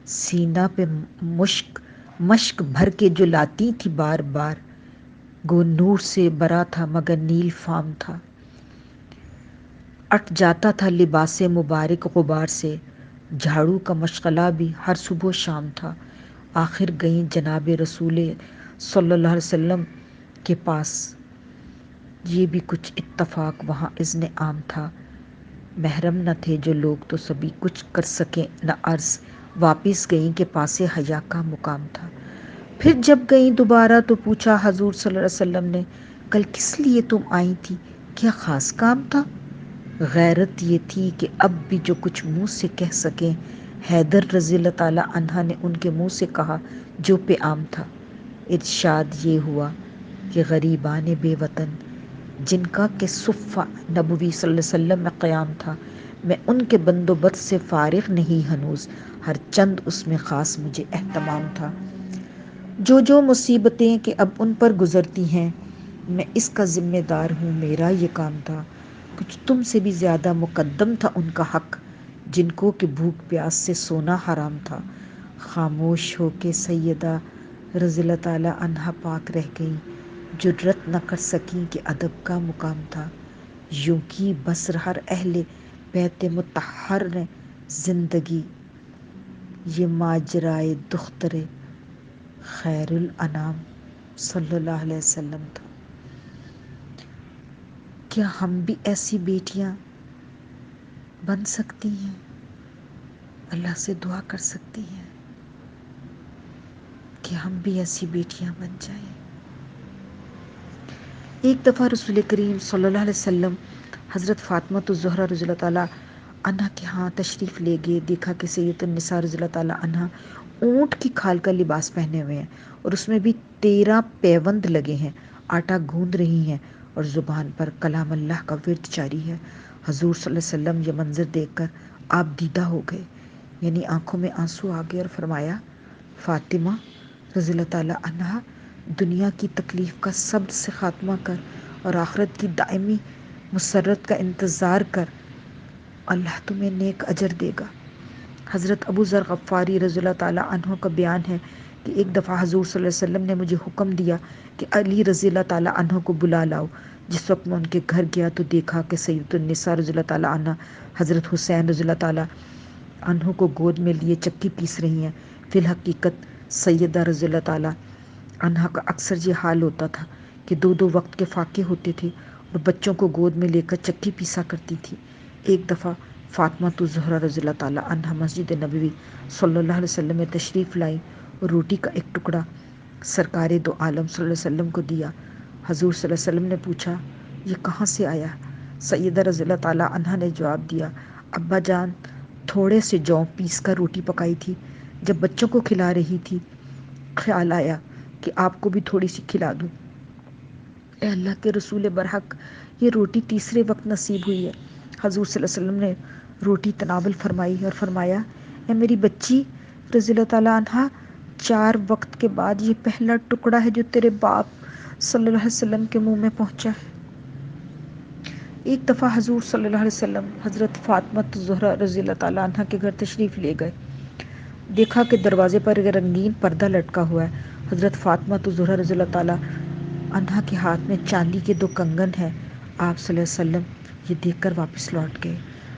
سینہ پہ مشک بھر کے جو لاتی تھی بار بار، گو نور سے برا تھا مگر نیل فام تھا، اٹ جاتا تھا لباس مبارک غبار سے، جھاڑو کا مشغلہ بھی ہر صبح و شام تھا۔ آخر گئیں جناب رسول صلی اللہ علیہ وسلم کے پاس، یہ بھی کچھ اتفاق وہاں اذن عام تھا، محرم نہ تھے جو لوگ تو سبھی کچھ کر سکیں نہ عرض، واپس گئیں کہ پاس حیا کا مقام تھا۔ پھر جب گئیں دوبارہ تو پوچھا حضور صلی اللہ علیہ وسلم نے، کل کس لیے تم آئی تھی، کیا خاص کام تھا؟ غیرت یہ تھی کہ اب بھی جو کچھ منہ سے کہہ سکیں۔ حیدر رضی اللہ تعالیٰ عنہ نے ان کے منہ سے کہا جو پہ عام تھا۔ ارشاد یہ ہوا کہ غریبان بے وطن جن کا کہ صفہ نبوی صلی اللہ علیہ وسلم میں قیام تھا، میں ان کے بندوبست سے فارغ نہیں ہنوز، ہر چند اس میں خاص مجھے اہتمام تھا۔ جو جو مصیبتیں کہ اب ان پر گزرتی ہیں، میں اس کا ذمہ دار ہوں، میرا یہ کام تھا۔ کچھ تم سے بھی زیادہ مقدم تھا ان کا حق، جن کو کہ بھوک پیاس سے سونا حرام تھا۔ خاموش ہو کے سیدہ رضی اللہ تعالی عنہا پاک رہ گئی، جرأت نہ کر سکیں کہ ادب کا مقام تھا۔ یوں کی بس ہر اہل بیت مطہر نے زندگی، یہ ماجرائے دختر خیر الانام صلی اللہ علیہ وسلم تھا۔ کیا ہم بھی ایسی بیٹیاں بن سکتی ہیں؟ اللہ سے دعا کر سکتی ہیں کہ ہم بھی ایسی بیٹیاں بن جائیں۔ ایک دفعہ رسول کریم صلی اللہ علیہ وسلم حضرت فاطمہ الزہرا رضی اللہ تعالیٰ عنہا کے ہاں تشریف لے گئے۔ دیکھا کہ سید النساء رضی اللہ تعالیٰ عنہا اونٹ کی کھال کا لباس پہنے ہوئے ہیں اور اس میں بھی 13 پیوند لگے ہیں، آٹا گوندھ رہی ہیں اور زبان پر کلام اللہ کا ورد جاری ہے۔ حضور صلی اللہ علیہ وسلم یہ منظر دیکھ کر آپ دیدہ ہو گئے، یعنی آنکھوں میں آنسو آ گئے، اور فرمایا، فاطمہ رضی اللہ تعالیٰ عنہا، دنیا کی تکلیف کا صبر سے خاتمہ کر اور آخرت کی دائمی مسرت کا انتظار کر، اللہ تمہیں نیک اجر دے گا۔ حضرت ابو ذر غفاری رضی اللہ تعالیٰ عنہ کا بیان ہے کہ ایک دفعہ حضور صلی اللہ علیہ وسلم نے مجھے حکم دیا کہ علی رضی اللہ تعالیٰ عنہ کو بلا لاؤ۔ جس وقت میں ان کے گھر گیا تو دیکھا کہ سید النساء رضی اللہ تعالیٰ عنہ حضرت حسین رضی اللہ تعالیٰ عنہ کو گود میں لیے چکی پیس رہی ہیں۔ فی الحقیقت سیدہ رضی اللہ تعالیٰ عنہا کا اکثر یہ حال ہوتا تھا کہ 2 وقت کے فاقے ہوتے تھے اور بچوں کو گود میں لے کر چکی پیسا کرتی تھی۔ ایک دفعہ فاطمہ الزہرا رضی اللہ تعالیٰ عنہا مسجد نبوی صلی اللہ علیہ وسلم میں تشریف لائی اور روٹی کا ایک ٹکڑا سرکار دو عالم صلی اللہ علیہ وسلم کو دیا۔ حضور صلی اللہ علیہ وسلم نے پوچھا، یہ کہاں سے آیا؟ سیدہ رضی اللہ تعالیٰ عنہا نے جواب دیا، ابا جان تھوڑے سے جوں پیس کر روٹی پکائی تھی، جب بچوں کو کھلا رہی تھی خیال آیا کہ آپ کو بھی تھوڑی سی کھلا دوں۔ اے اللہ کے رسول برحق، یہ روٹی تیسرے وقت نصیب ہوئی ہے۔ حضور صلی اللہ علیہ وسلم نے روٹی تناول فرمائی اور فرمایا، اے میری بچی رضی اللہ تعالیٰ عنہا، 4 وقت کے بعد یہ پہلا ٹکڑا ہے جو تیرے باپ صلی اللہ علیہ وسلم کے منہ میں پہنچا ہے۔ ایک دفعہ حضور صلی اللہ علیہ وسلم حضرت فاطمہ الزہرا رضی اللہ تعالیٰ عنہ کے گھر تشریف لے گئے۔ دیکھا کہ دروازے پر ایک رنگین پردہ لٹکا ہوا ہے۔ حضرت فاطمہ الزہرا رضی اللہ تعالیٰ عنہا کے ہاتھ میں چاندی کے 2 کنگن ہیں۔ آپ صلی اللہ علیہ وسلم یہ دیکھ کر واپس لوٹ گئے۔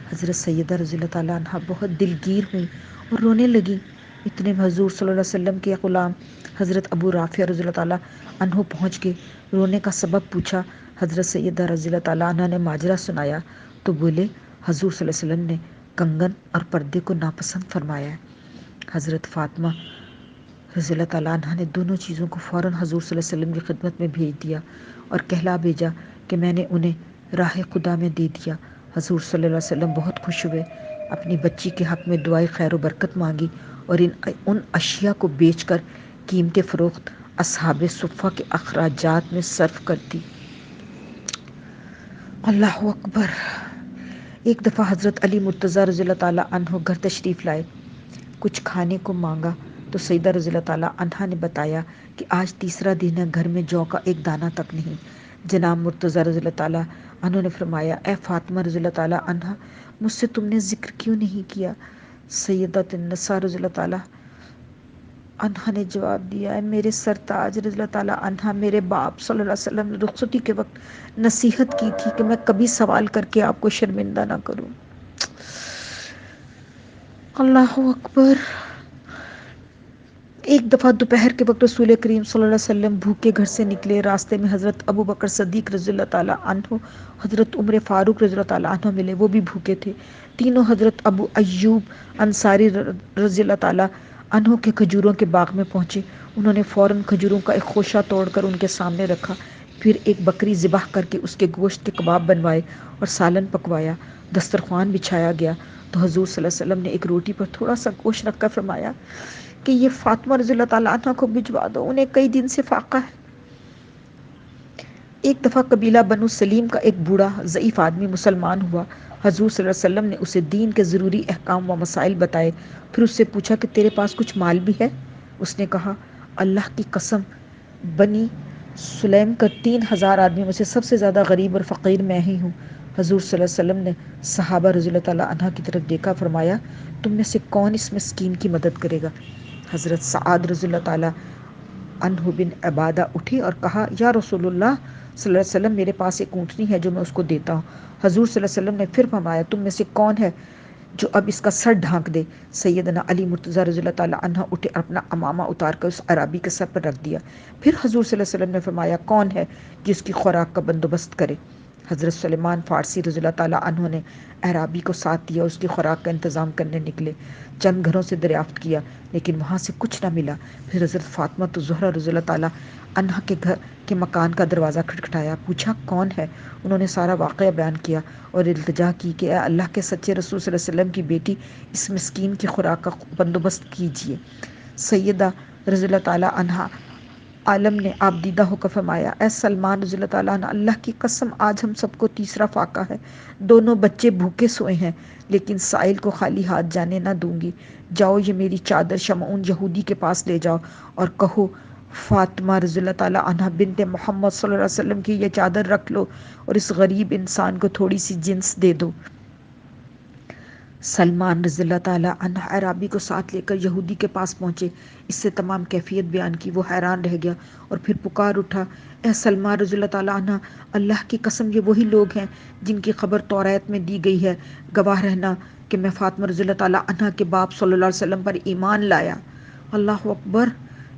حضرت سیدہ رضی اللہ تعالیٰ عنہا بہت دلگیر ہوئی اور رونے لگی۔ اتنے میں حضور صلی اللہ علیہ وسلم کے غلام حضرت ابو رافع رضی اللہ تعالیٰ عنہ پہنچ گئے۔ رونے کا سبب پوچھا۔ حضرت سیدہ رضی اللہ تعالیٰ عنہ نے ماجرا سنایا تو بولے، حضور صلی اللہ علیہ وسلم نے کنگن اور پردے کو ناپسند فرمایا ہے۔ حضرت فاطمہ رضی اللہ تعالیٰ عنہ نے دونوں چیزوں کو فوراً حضور صلی اللہ علیہ وسلم کی خدمت میں بھیج دیا اور کہلا بھیجا کہ میں نے انہیں راہ خدا میں دے دیا۔ حضور صلی اللہ علیہ وسلم بہت خوش ہوئے، اپنی بچی کے حق میں دعائے خیر و برکت مانگی اور ان اشیاء کو بیچ کر قیمت فروخت اصحاب صفہ کے اخراجات میں صرف کر دی۔ اللہ اکبر۔ ایک دفعہ حضرت علی مرتضیٰ رضی اللہ تعالیٰ عنہ گھر تشریف لائے، کچھ کھانے کو مانگا تو سیدہ رضی اللہ تعالیٰ عنہا نے بتایا کہ آج تیسرا دن ہے، گھر میں جو کا ایک دانہ تک نہیں۔ جناب مرتضیٰ رضی اللہ تعالیٰ عنہ نے فرمایا، اے فاطمہ رضی اللہ تعالیٰ عنہا، مجھ سے تم نے ذکر کیوں نہیں کیا؟ سیدہ النساء رضی اللہ تعالیٰ عنہا نے جواب دیا، اے میرے سرتاج رضی اللہ تعالیٰ عنہا، میرے باپ صلی اللہ علیہ وسلم نے رخصتی کے وقت نصیحت کی تھی کہ میں کبھی سوال کر کے آپ کو شرمندہ نہ کروں۔ اللہ اکبر۔ ایک دفعہ دوپہر کے وقت رسول کریم صلی اللہ علیہ وسلم بھوکے گھر سے نکلے۔ راستے میں حضرت ابو بکر صدیق رضی اللہ تعالیٰ عنہ، حضرت عمر فاروق رضی اللہ تعالیٰ عنہ ملے، وہ بھی بھوکے تھے۔ تینوں حضرت ابو ایوب انصاری رضی اللہ تعالیٰ عنہ کے کھجوروں کے باغ میں پہنچے۔ انہوں نے فوراً کھجوروں کا ایک خوشہ توڑ کر ان کے سامنے رکھا، پھر ایک بکری ذبح کر کے اس کے گوشت کے کباب بنوائے اور سالن پکوایا۔ دسترخوان بچھایا گیا تو حضور صلی اللہ علیہ وسلم نے ایک روٹی پر تھوڑا سا گوشت رکھ کر فرمایا کہ یہ فاطمہ رضی اللہ تعالیٰ عنہ کو بھجوا دو، انہیں کئی دن سے فاقہ ہے۔ ایک دفعہ قبیلہ بنو سلیم کا ایک بوڑھا ضعیف آدمی مسلمان ہوا۔ حضور صلی اللہ علیہ وسلم نے اسے دین کے ضروری احکام و مسائل بتائے، پھر اس سے پوچھا کہ تیرے پاس کچھ مال بھی ہے؟ اس نے کہا، اللہ کی قسم، بنی سلیم کا 3,000 آدمیوں میں سے سب سے زیادہ غریب اور فقیر میں ہی ہوں۔ حضور صلی اللہ علیہ وسلم نے صحابہ رضی اللہ تعالیٰ عنہ کی طرف دیکھا، فرمایا، تم میں سے کون اس مسکین کی مدد کرے گا؟ حضرت سعد رضی اللہ تعالیٰ عنہ بن عبادہ اٹھے اور کہا، یا رسول اللہ صلی اللہ علیہ وسلم، میرے پاس ایک اونٹنی ہے جو میں اس کو دیتا ہوں۔ حضور صلی اللہ علیہ وسلم نے پھر فرمایا، تم میں سے کون ہے جو اب اس کا سر ڈھانک دے؟ سیدنا علی مرتضیٰ رضی اللہ تعالیٰ عنہ اٹھے اور اپنا امامہ اتار کر اس عرابی کے سر پر رکھ دیا۔ پھر حضور صلی اللہ علیہ وسلم نے فرمایا، کون ہے جس کی خوراک کا بندوبست کرے؟ حضرت سلیمان فارسی رضی اللہ تعالیٰ عنہ نے اعرابی کو ساتھ دیا، اس کی خوراک کا انتظام کرنے نکلے۔ چند گھروں سے دریافت کیا لیکن وہاں سے کچھ نہ ملا۔ پھر حضرت فاطمہ زہرا رضی اللہ تعالیٰ عنہ کے گھر کے مکان کا دروازہ کھٹکھٹایا، پوچھا کون ہے؟ انہوں نے سارا واقعہ بیان کیا اور التجا کی کہ اے اللہ کے سچے رسول صلی اللہ علیہ وسلم کی بیٹی، اس مسکین کی خوراک کا بندوبست کیجیے۔ سیدہ رضی اللہ تعالیٰ عنہ عالم نے آپ دیدہ ہو کر فرمایا، اے سلمان رضی اللہ تعالیٰ عنہ، اللہ کی قسم آج ہم سب کو تیسرا فاقہ ہے، دونوں بچے بھوکے سوئے ہیں، لیکن سائل کو خالی ہاتھ جانے نہ دوں گی۔ جاؤ، یہ میری چادر شمعون یہودی کے پاس لے جاؤ اور کہو، فاطمہ رضی اللہ تعالیٰ عنہ بنت محمد صلی اللہ علیہ وسلم کی یہ چادر رکھ لو اور اس غریب انسان کو تھوڑی سی جنس دے دو۔ سلمان رضی اللہ تعالیٰ عنہ عرابی کو ساتھ لے کر یہودی کے پاس پہنچے۔ اس سے تمام کیفیت بیان کی، وہ حیران رہ گیا اور پھر پکار اٹھا، اے سلمان رضی اللہ تعالیٰ عنہ، اللہ کی قسم یہ وہی لوگ ہیں جن کی خبر توریت میں دی گئی ہے، گواہ رہنا کہ میں فاطمہ رضی اللہ تعالیٰ عنہ کے باپ صلی اللہ علیہ وسلم پر ایمان لایا۔ اللہ اکبر۔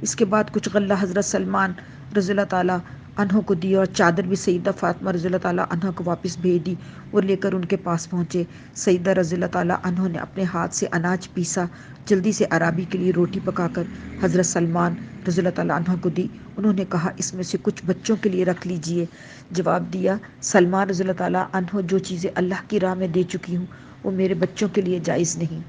اس کے بعد کچھ غلہ حضرت سلمان رضی اللہ تعالیٰ عنہ کو دی اور چادر بھی سیدہ فاطمہ رضی اللہ تعالیٰ عنہ کو واپس بھیج دی۔ وہ لے کر ان کے پاس پہنچے۔ سیدہ رضی اللہ تعالیٰ عنہ نے اپنے ہاتھ سے اناج پیسا، جلدی سے عرابی کے لیے روٹی پکا کر حضرت سلمان رضی اللہ تعالیٰ عنہ کو دی۔ انہوں نے کہا، اس میں سے کچھ بچوں کے لیے رکھ لیجئے۔ جواب دیا، سلمان رضی اللہ تعالیٰ عنہ، جو چیزیں اللہ کی راہ میں دے چکی ہوں وہ میرے بچوں کے لیے جائز نہیں۔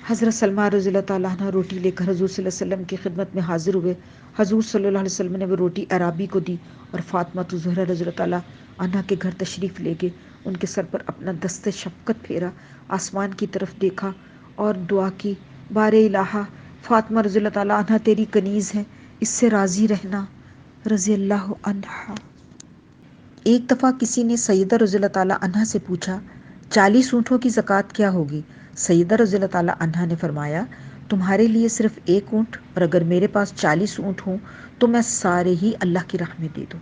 حضرت سلمان رضی اللہ تعالیٰ عنہ روٹی لے کر حضور صلی اللہ علیہ وسلم کی خدمت میں حاضر ہوئے۔ حضور صلی اللہ علیہ وسلم نے وہ روٹی عرابی کو دی اور فاطمہ زہرا رضی اللہ تعالیٰ عنہ کے گھر تشریف لے گئے۔ ان کے سر پر اپنا دست شفقت پھیرا، آسمان کی طرف دیکھا اور دعا کی، بار الہا، فاطمہ رضی اللہ تعالیٰ عنہ تیری کنیز ہے، اس سے راضی رہنا، رضی اللہ عنہا۔ ایک دفعہ کسی نے سیدہ رضی اللہ تعالیٰ عنہ سے پوچھا، 40 اونٹوں کی زکوٰۃ کیا ہوگی؟ سیدہ رضی اللہ تعالیٰ عنہ نے فرمایا، تمہارے لیے صرف 1 اونٹ، اور اگر میرے پاس 40 اونٹ ہوں تو میں سارے ہی اللہ کی راہ میں دے دوں۔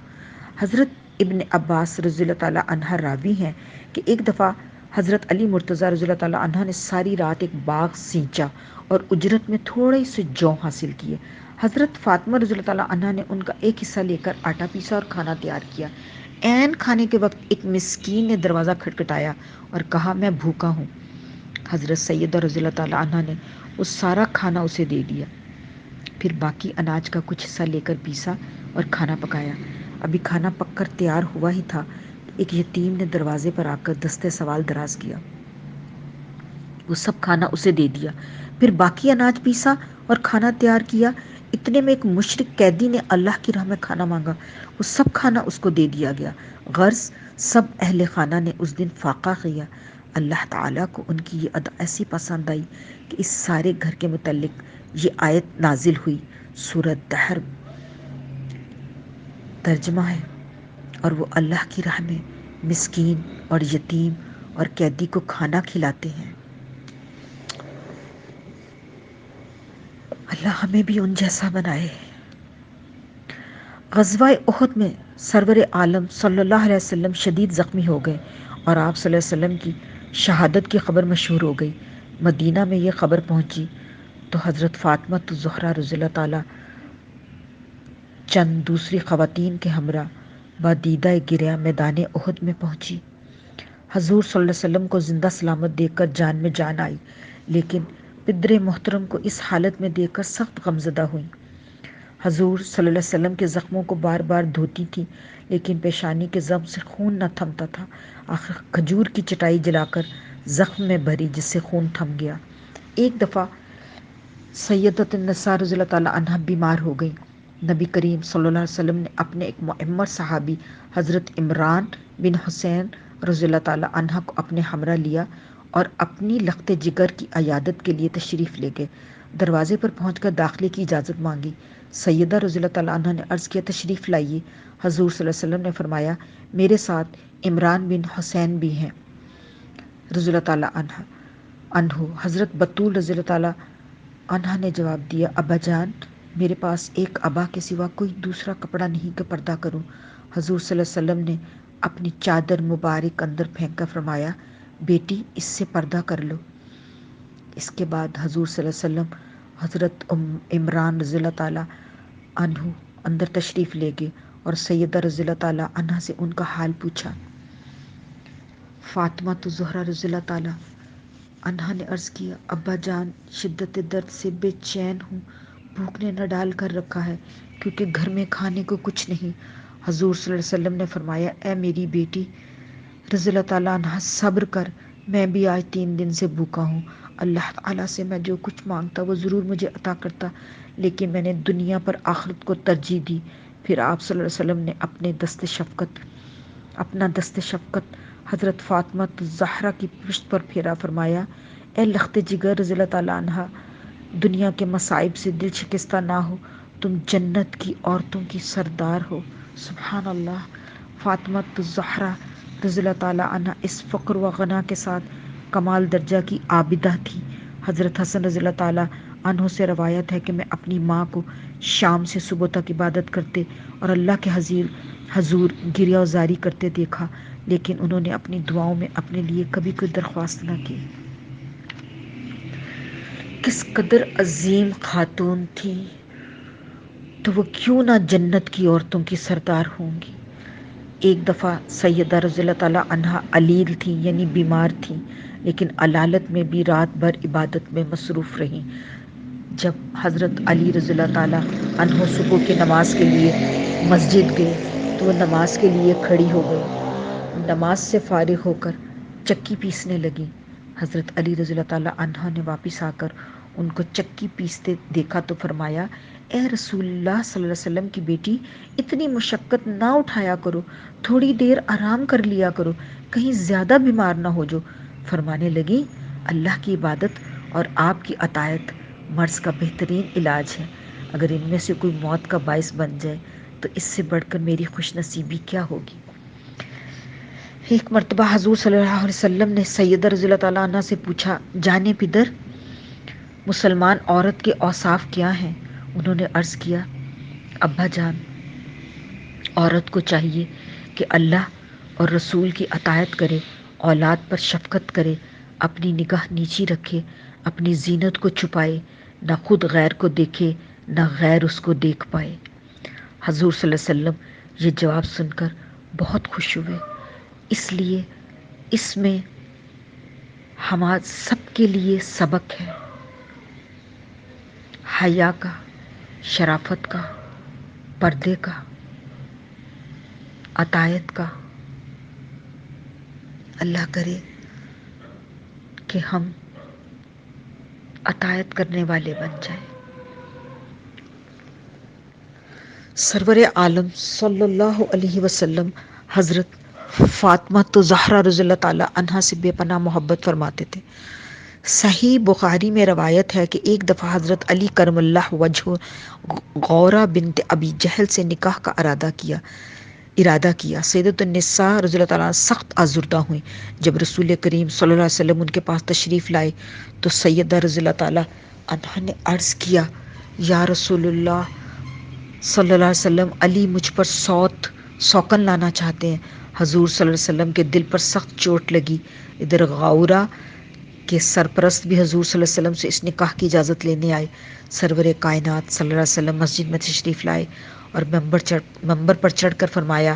حضرت ابن عباس رضی اللہ تعالیٰ عنہ راوی ہیں کہ ایک دفعہ حضرت علی مرتضیٰ رضی اللہ تعالیٰ عنہ نے ساری رات ایک باغ سینچا اور اجرت میں تھوڑے سے جو حاصل کیے۔ حضرت فاطمہ رضی اللہ تعالیٰ عنہ نے ان کا ایک حصہ لے کر آٹا پیسا اور کھانا تیار کیا۔ عین کھانے کے وقت ایک مسکین نے دروازہ کھٹکھٹایا اور کہا، میں بھوکا ہوں۔ حضرت سیدہ رضی اللہ تعالیٰ عنہ نے وہ سارا کھانا اسے دے دیا، پھر باقی اناج کا کچھ حصہ لے کر پیسا اور کھانا پکایا۔ ابھی کھانا پک کر تیار ہوا ہی تھا، ایک یتیم نے دروازے پر آ کر دستے سوال دراز کیا۔ وہ سب کھانا اسے دے دیا، پھر باقی اناج پیسا اور کھانا تیار کیا۔ اتنے میں ایک مشرک قیدی نے اللہ کی راہ میں کھانا مانگا، وہ سب کھانا اس کو دے دیا گیا۔ غرض سب اہل خانہ نے اس دن فاقہ کیا۔ اللہ تعالیٰ کو ان کی یہ ادا ایسی پسند آئی کہ اس سارے گھر کے متعلق یہ آیت نازل ہوئی۔ سورۃ دہر ترجمہ ہے، اور وہ اللہ کی راہ میں مسکین اور یتیم اور قیدی کو کھانا کھلاتے ہیں۔ اللہ ہمیں بھی ان جیسا بنائے۔ غزوہ احد میں سرور عالم صلی اللہ علیہ وسلم شدید زخمی ہو گئے اور آپ صلی اللہ علیہ وسلم کی شہادت کی خبر مشہور ہو گئی۔ مدینہ میں یہ خبر پہنچی تو حضرت فاطمہ زہرا رضی اللہ تعالیٰ چند دوسری خواتین کے ہمراہ بدیدہ گریہ میدان احد میں پہنچی۔ حضور صلی اللہ علیہ وسلم کو زندہ سلامت دیکھ کر جان میں جان آئی، لیکن پدر محترم کو اس حالت میں دیکھ کر سخت غمزدہ ہوئیں۔ حضور صلی اللہ علیہ وسلم کے زخموں کو بار بار دھوتی تھی، لیکن پیشانی کے زخم سے خون نہ تھمتا تھا۔ آخر کھجور کی چٹائی جلا کر زخم میں بھری، جس سے خون تھم گیا۔ ایک دفعہ سیدۃ النساء رضی اللہ تعالیٰ عنہ بیمار ہو گئی۔ نبی کریم صلی اللہ علیہ وسلم نے اپنے ایک معمر صحابی حضرت عمران بن حسین رضی اللہ تعالی عنہ کو اپنے ہمراہ لیا اور اپنی لخت جگر کی عیادت کے لیے تشریف لے گئے۔ دروازے پر پہنچ کر داخلے کی اجازت مانگی۔ سیدہ رضی اللہ تعالی عنہ نے عرض کیا تشریف لائیے۔ حضور صلی اللہ علیہ وسلم نے فرمایا میرے ساتھ عمران بن حسین بھی ہیں رضی اللہ تعالی عنہ۔ حضرت بطول رضی اللہ تعالی عنہ نے جواب دیا ابا جان میرے پاس ایک ابا کے سوا کوئی دوسرا کپڑا نہیں کہ پردہ کروں۔ حضور صلی اللہ علیہ وسلم نے اپنی چادر مبارک اندر پھینک کر فرمایا بیٹی اس سے پردہ کر لو۔ اس کے بعد حضور صلی اللہ علیہ وسلم حضرت عمران رضی اللہ تعالی عنہ اندر تشریف لے گئے اور سیدہ رضی اللہ تعالی عنہ سے ان کا حال پوچھا۔ فاطمہ تو زہرا رضی اللہ تعالی عنہا نے عرض کیا ابا جان شدت درد سے بے چین ہوں، بھوک نے نہ ڈال کر رکھا ہے کیونکہ گھر میں کھانے کو کچھ نہیں۔ حضور صلی اللہ علیہ وسلم نے فرمایا اے میری بیٹی رضی اللہ تعالیٰ عنہ صبر کر، میں بھی آج 3 دن سے بھوکا ہوں۔ اللہ تعالیٰ سے میں جو کچھ مانگتا وہ ضرور مجھے عطا کرتا، لیکن میں نے دنیا پر آخرت کو ترجیح دی۔ پھر آپ صلی اللہ علیہ وسلم نے اپنا دست شفقت حضرت فاطمہ الزہرا کی پشت پر پھیرا، فرمایا اے لخت جگر رضی اللہ تعالیٰ عنہ دنیا کے مصائب سے دل شکستہ نہ ہو، تم جنت کی عورتوں کی سردار ہو۔ سبحان اللہ۔ فاطمہ الزہرا رضی اللہ تعالیٰ عنہ اس فقر و غنا کے ساتھ کمال درجہ کی عابدہ تھی۔ حضرت حسن رضی اللہ تعالیٰ عنہ سے روایت ہے کہ میں اپنی ماں کو شام سے صبح تک عبادت کرتے اور اللہ کے حضور گریہ وزاری کرتے دیکھا، لیکن انہوں نے اپنی دعاؤں میں اپنے لیے کبھی کوئی درخواست نہ کی۔ کس قدر عظیم خاتون تھی تو وہ کیوں نہ جنت کی عورتوں کی سردار ہوں گی۔ ایک دفعہ سیدہ رضی اللہ تعالیٰ عنہا علیل تھی یعنی بیمار تھی، لیکن علالت میں بھی رات بھر عبادت میں مصروف رہیں۔ جب حضرت علی رضی اللہ تعالیٰ عنہ صبح کی نماز کے لیے مسجد گئے تو وہ نماز کے لیے کھڑی ہو گئی۔ نماز سے فارغ ہو کر چکی پیسنے لگی۔ حضرت علی رضی اللہ تعالیٰ عنہ نے واپس آ کر ان کو چکی پیستے دیکھا تو فرمایا اے رسول اللہ صلی اللہ علیہ وسلم کی بیٹی اتنی مشقت نہ اٹھایا کرو، تھوڑی دیر آرام کر لیا کرو، کہیں زیادہ بیمار نہ ہو جو۔ فرمانے لگی اللہ کی عبادت اور آپ کی اطاعت مرض کا بہترین علاج ہے، اگر ان میں سے کوئی موت کا باعث بن جائے تو اس سے بڑھ کر میری خوش نصیبی کیا ہوگی۔ ایک مرتبہ حضور صلی اللہ علیہ وسلم نے سیدہ رضی اللہ تعالیٰ عنہ سے پوچھا جانے پدر مسلمان عورت کے اوصاف کیا ہیں؟ انہوں نے عرض کیا ابا جان عورت کو چاہیے کہ اللہ اور رسول کی اطاعت کرے، اولاد پر شفقت کرے، اپنی نگاہ نیچی رکھے، اپنی زینت کو چھپائے، نہ خود غیر کو دیکھے نہ غیر اس کو دیکھ پائے۔ حضور صلی اللہ علیہ وسلم یہ جواب سن کر بہت خوش ہوئے، اس لیے اس میں ہم سب کے لیے سبق ہے، حیا کا، شرافت کا، پردے کا، اطاعت کا۔ اللہ کرے کہ ہم اطاعت کرنے والے بن جائیں۔ سرور عالم صلی اللہ علیہ وسلم حضرت فاطمہ الزہرا رضی اللہ تعالی عنہا سے بے پناہ محبت فرماتے تھے۔ صحیح بخاری میں روایت ہے کہ ایک دفعہ حضرت علی کرم اللہ وجہ غورہ بنت ابی جہل سے نکاح کا ارادہ کیا۔ سیدۃ النساء رضی اللہ تعالیٰ سخت آزردہ ہوئیں۔ جب رسول کریم صلی اللہ علیہ وسلم ان کے پاس تشریف لائے تو سیدہ رضی اللہ تعالیٰ عنہا نے عرض کیا یا رسول اللہ صلی اللہ علیہ وسلم علی مجھ پر سوکن لانا چاہتے ہیں۔ حضور صلی اللہ علیہ وسلم کے دل پر سخت چوٹ لگی۔ ادھر غورہ کے سرپرست بھی حضور صلی اللہ علیہ وسلم سے اس نکاح کی اجازت لینے آئے۔ سرور کائنات صلی اللہ علیہ وسلم مسجد میں تشریف لائے اور ممبر پر چڑھ کر فرمایا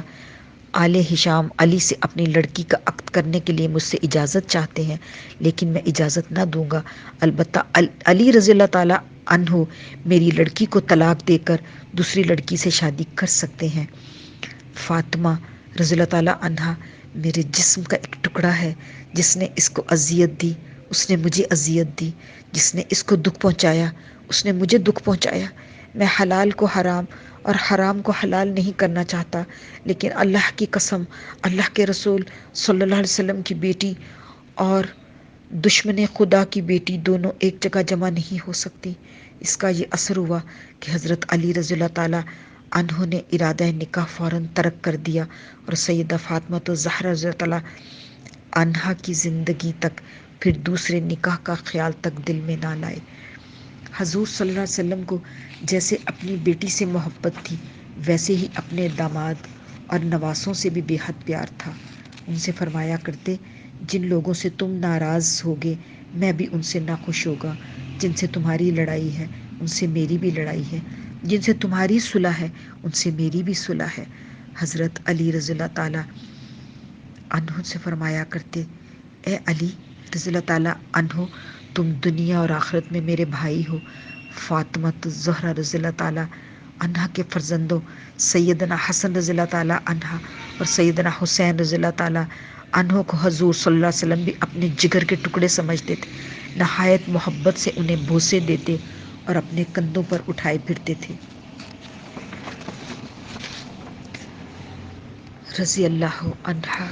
آل ہشام علی سے اپنی لڑکی کا عقد کرنے کے لیے مجھ سے اجازت چاہتے ہیں، لیکن میں اجازت نہ دوں گا، البتہ علی رضی اللہ تعالیٰ عنہ میری لڑکی کو طلاق دے کر دوسری لڑکی سے شادی کر سکتے ہیں۔ فاطمہ رضی اللہ تعالیٰ عنہ میرے جسم کا ایک ٹکڑا ہے، جس نے اس کو اذیت دی اس نے مجھے اذیت دی، جس نے اس کو دکھ پہنچایا اس نے مجھے دکھ پہنچایا۔ میں حلال کو حرام اور حرام کو حلال نہیں کرنا چاہتا، لیکن اللہ کی قسم، اللہ کے رسول صلی اللہ علیہ وسلم کی بیٹی اور دشمن خدا کی بیٹی دونوں ایک جگہ جمع نہیں ہو سکتی۔ اس کا یہ اثر ہوا کہ حضرت علی رضی اللہ تعالیٰ عنہ نے ارادہ نکاح فوراً ترک کر دیا اور سیدہ فاطمہ الزہرا رضی اللہ تعالیٰ عنہا کی زندگی تک پھر دوسرے نکاح کا خیال تک دل میں نہ لائے۔ حضور صلی اللہ علیہ وسلم کو جیسے اپنی بیٹی سے محبت تھی، ویسے ہی اپنے داماد اور نواسوں سے بھی بے حد پیار تھا۔ ان سے فرمایا کرتے، جن لوگوں سے تم ناراض ہوگے میں بھی ان سے ناخوش ہوگا، جن سے تمہاری لڑائی ہے ان سے میری بھی لڑائی ہے، جن سے تمہاری صلح ہے ان سے میری بھی صلح ہے۔ حضرت علی رضی اللہ تعالیٰ عنہ سے فرمایا کرتے، اے علی رضی اللہ تعالیٰ عنہ، تم دنیا اور آخرت میں میرے بھائی ہو۔ فاطمہ الزہرا رضی اللہ تعالیٰ عنہا کے فرزندوں سیدنا حسن رضی اللہ تعالیٰ عنہا اور سیدنا حسین رضی اللہ تعالیٰ عنہ کو حضور صلی اللہ علیہ وسلم بھی اپنے جگر کے ٹکڑے سمجھتے تھے، نہایت محبت سے انہیں بوسے دیتے اور اپنے کندھوں پر اٹھائے پھرتے تھے۔ رضی اللہ عنہا۔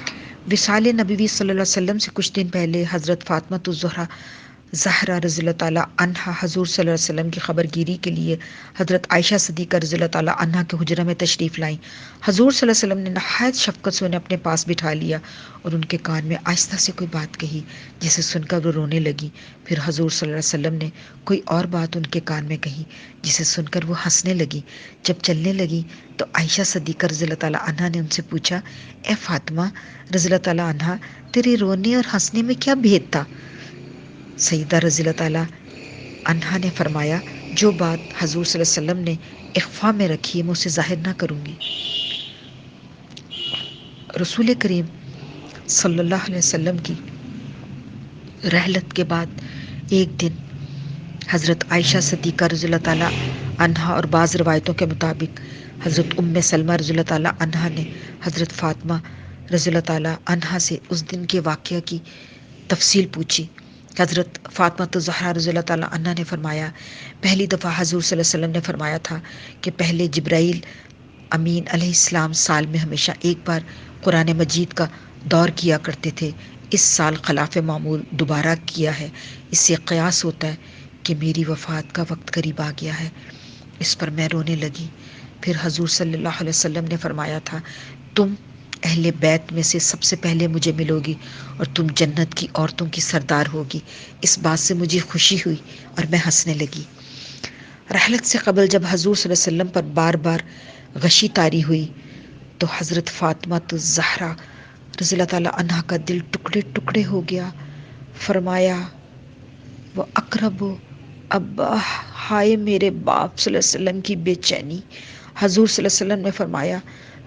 وصال نبوی صلی اللہ علیہ وسلم سے کچھ دن پہلے حضرت فاطمہ الزہرا رضی اللہ تعالیٰ عنہا حضور صلی اللہ علیہ وسلم کی خبر گیری کے لیے حضرت عائشہ صدیقہ رضی اللہ تعالیٰ عنہا کے حجرہ میں تشریف لائیں۔ حضور صلی اللہ علیہ وسلم نے نہایت شفقت سے انہیں اپنے پاس بٹھا لیا اور ان کے کان میں آہستہ سے کوئی بات کہی، جسے سن کر وہ رونے لگی۔ پھر حضور صلی اللہ علیہ وسلم نے کوئی اور بات ان کے کان میں کہی، جسے سن کر وہ ہنسنے لگی۔ جب چلنے لگی تو عائشہ صدیقہ رضی اللہ تعالیٰ عنہا نے ان سے پوچھا، اے فاطمہ رضی اللہ تعالیٰ عنہا، تیرے رونے اور ہنسنے میں کیا بھید تھا؟ سیدہ رضی اللہ تعالیٰ عنہا نے فرمایا، جو بات حضور صلی اللہ علیہ وسلم نے اخفا میں رکھی ہے میں اسے ظاہر نہ کروں گی۔ رسول کریم صلی اللہ علیہ وسلم کی رحلت کے بعد ایک دن حضرت عائشہ صدیقہ رضی اللہ تعالیٰ عنہا اور بعض روایتوں کے مطابق حضرت ام سلمہ رضی اللہ تعالیٰ عنہا نے حضرت فاطمہ رضی اللہ تعالیٰ عنہا سے اس دن کے واقعہ کی تفصیل پوچھی۔ حضرت فاطمہ الزہرا رضی اللہ تعالیٰ عنہا نے فرمایا، پہلی دفعہ حضور صلی اللہ علیہ وسلم نے فرمایا تھا کہ پہلے جبرائیل امین علیہ السلام سال میں ہمیشہ ایک بار قرآن مجید کا دور کیا کرتے تھے۔ اس سال خلاف معمول دوبارہ کیا ہے، اس سے قیاس ہوتا ہے کہ میری وفات کا وقت قریب آ گیا ہے۔ اس پر میں رونے لگی۔ پھر حضور صلی اللہ علیہ وسلم نے فرمایا تھا، تم اہل بیت میں سے سب سے پہلے مجھے ملو گی اور تم جنت کی عورتوں کی سردار ہوگی۔ اس بات سے مجھے خوشی ہوئی اور میں ہنسنے لگی۔ رحلت سے قبل جب حضور صلی اللہ علیہ وسلم پر بار بار غشی طاری ہوئی تو حضرت فاطمہ الزہرا رضی اللہ تعالیٰ عنہا کا دل ٹکڑے ٹکڑے ہو گیا۔ فرمایا، وہ اقرب ابا، ہائے میرے باپ صلی اللہ علیہ وسلم کی بے چینی۔ حضور صلی اللہ علیہ وسلم نے فرمایا،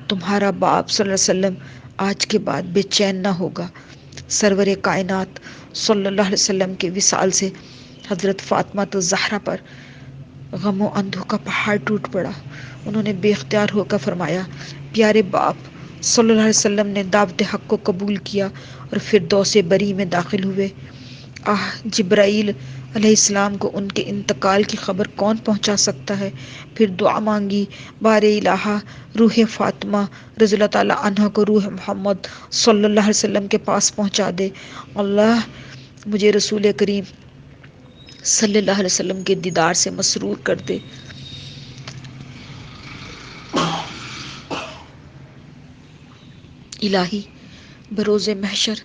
تمہارا باپ صلی اللہ علیہ وسلم آج کے بعد بے چین نہ ہوگا۔ سرور کائنات صلی اللہ علیہ وسلم کے وصال سے حضرت فاطمہ الزہرا پر غم و اندوہ کا پہاڑ ٹوٹ پڑا۔ انہوں نے بے اختیار ہو کر فرمایا، پیارے باپ صلی اللہ علیہ وسلم نے دعوت حق کو قبول کیا اور فردوس بری میں داخل ہوئے۔ جبرائیل علیہ السلام کو ان کے انتقال کی خبر کون پہنچا سکتا ہے؟ پھر دعا مانگی، بار الہٰ روح فاطمہ رضی اللہ تعالیٰ عنہ کو روح محمد صلی اللہ علیہ وسلم کے پاس پہنچا دے۔ اللہ مجھے رسول کریم صلی اللہ علیہ وسلم کے دیدار سے مسرور کر دے۔ الہی بروز محشر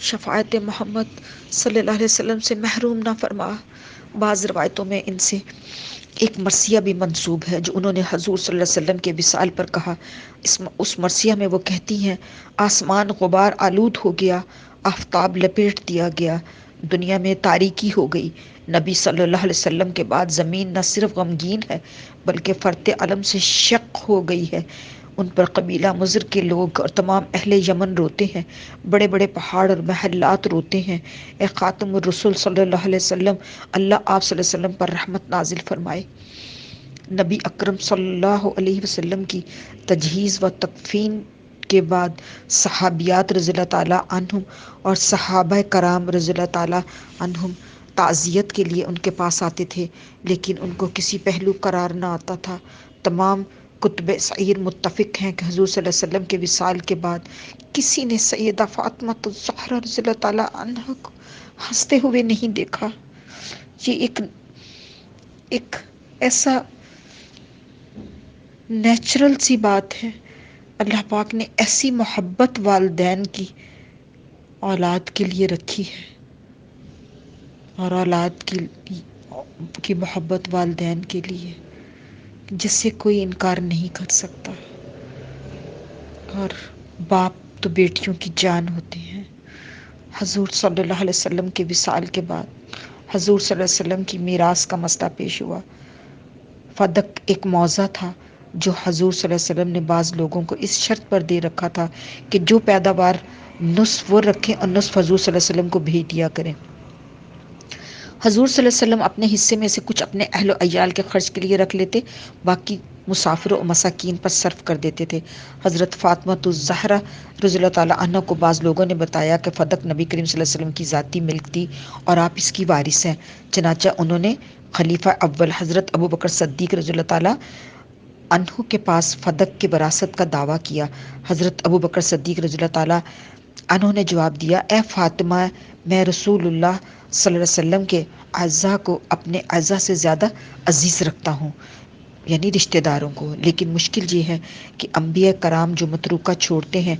شفاعت محمد صلی اللہ علیہ وسلم سے محروم نہ فرما۔ بعض روایتوں میں ان سے ایک مرثیہ بھی منسوب ہے جو انہوں نے حضور صلی اللہ علیہ وسلم کے وصال پر کہا۔ اس مرثیہ میں وہ کہتی ہیں، آسمان غبار آلود ہو گیا، آفتاب لپیٹ دیا گیا، دنیا میں تاریکی ہو گئی۔ نبی صلی اللہ علیہ وسلم کے بعد زمین نہ صرف غمگین ہے بلکہ فرط علم سے شق ہو گئی ہے۔ ان پر قبیلہ مضر کے لوگ اور تمام اہل یمن روتے ہیں، بڑے بڑے پہاڑ اور محلات روتے ہیں۔ اے خاتم الرسول صلی اللہ علیہ وسلم، اللہ آپ صلی اللہ علیہ وسلم پر رحمت نازل فرمائے۔ نبی اکرم صلی اللہ علیہ وسلم کی تجہیز و تکفین کے بعد صحابیات رضی اللہ تعالیٰ عنہم اور صحابہ کرام رضی اللہ تعالیٰ عنہم تعزیت کے لیے ان کے پاس آتے تھے، لیکن ان کو کسی پہلو قرار نہ آتا تھا۔ تمام کتب سعیر متفق ہیں کہ حضور صلی اللہ علیہ وسلم کے وصال کے بعد کسی نے سیدہ فاطمہ الزہرا رضی اللہ تعالیٰ عنہ کو ہنستے ہوئے نہیں دیکھا۔ یہ ایک ایسا نیچرل سی بات ہے، اللہ پاک نے ایسی محبت والدین کی اولاد کے لیے رکھی ہے، اور اولاد کی محبت والدین کے لیے جس سے کوئی انکار نہیں کر سکتا۔ اور باپ تو بیٹیوں کی جان ہوتے ہیں۔ حضور صلی اللہ علیہ وسلم کے وصال کے بعد حضور صلی اللہ علیہ وسلم کی میراث کا مسئلہ پیش ہوا۔ فدق ایک موضع تھا جو حضور صلی اللہ علیہ وسلم نے بعض لوگوں کو اس شرط پر دے رکھا تھا کہ جو پیداوار نصف وہ رکھیں اور نصف حضور صلی اللہ علیہ وسلم کو بھیج دیا کریں۔ حضور صلی اللہ علیہ وسلم اپنے حصے میں سے کچھ اپنے اہل و عیال کے خرچ کے لیے رکھ لیتے، باقی مسافروں اور مساکین پر صرف کر دیتے تھے۔ حضرت فاطمہ الزہرا رضی اللہ تعالیٰ عنہ کو بعض لوگوں نے بتایا کہ فدق نبی کریم صلی اللہ علیہ وسلم کی ذاتی ملک تھی اور آپ اس کی وارث ہیں، چنانچہ انہوں نے خلیفہ اول حضرت ابو بکر صدیق رضی اللہ تعالیٰ عنہ کے پاس فدق کے وراثت کا دعویٰ کیا۔ حضرت ابو بکر صدیق رضی اللہ تعالیٰ عنہ نے جواب دیا، اے فاطمہ، میں رسول اللہ صلی اللہ علیہ وسلم کے اعزاء کو اپنے اعزاء سے زیادہ عزیز رکھتا ہوں، یعنی رشتہ داروں کو، لیکن مشکل یہ ہے کہ انبیاء کرام جو متروکہ چھوڑتے ہیں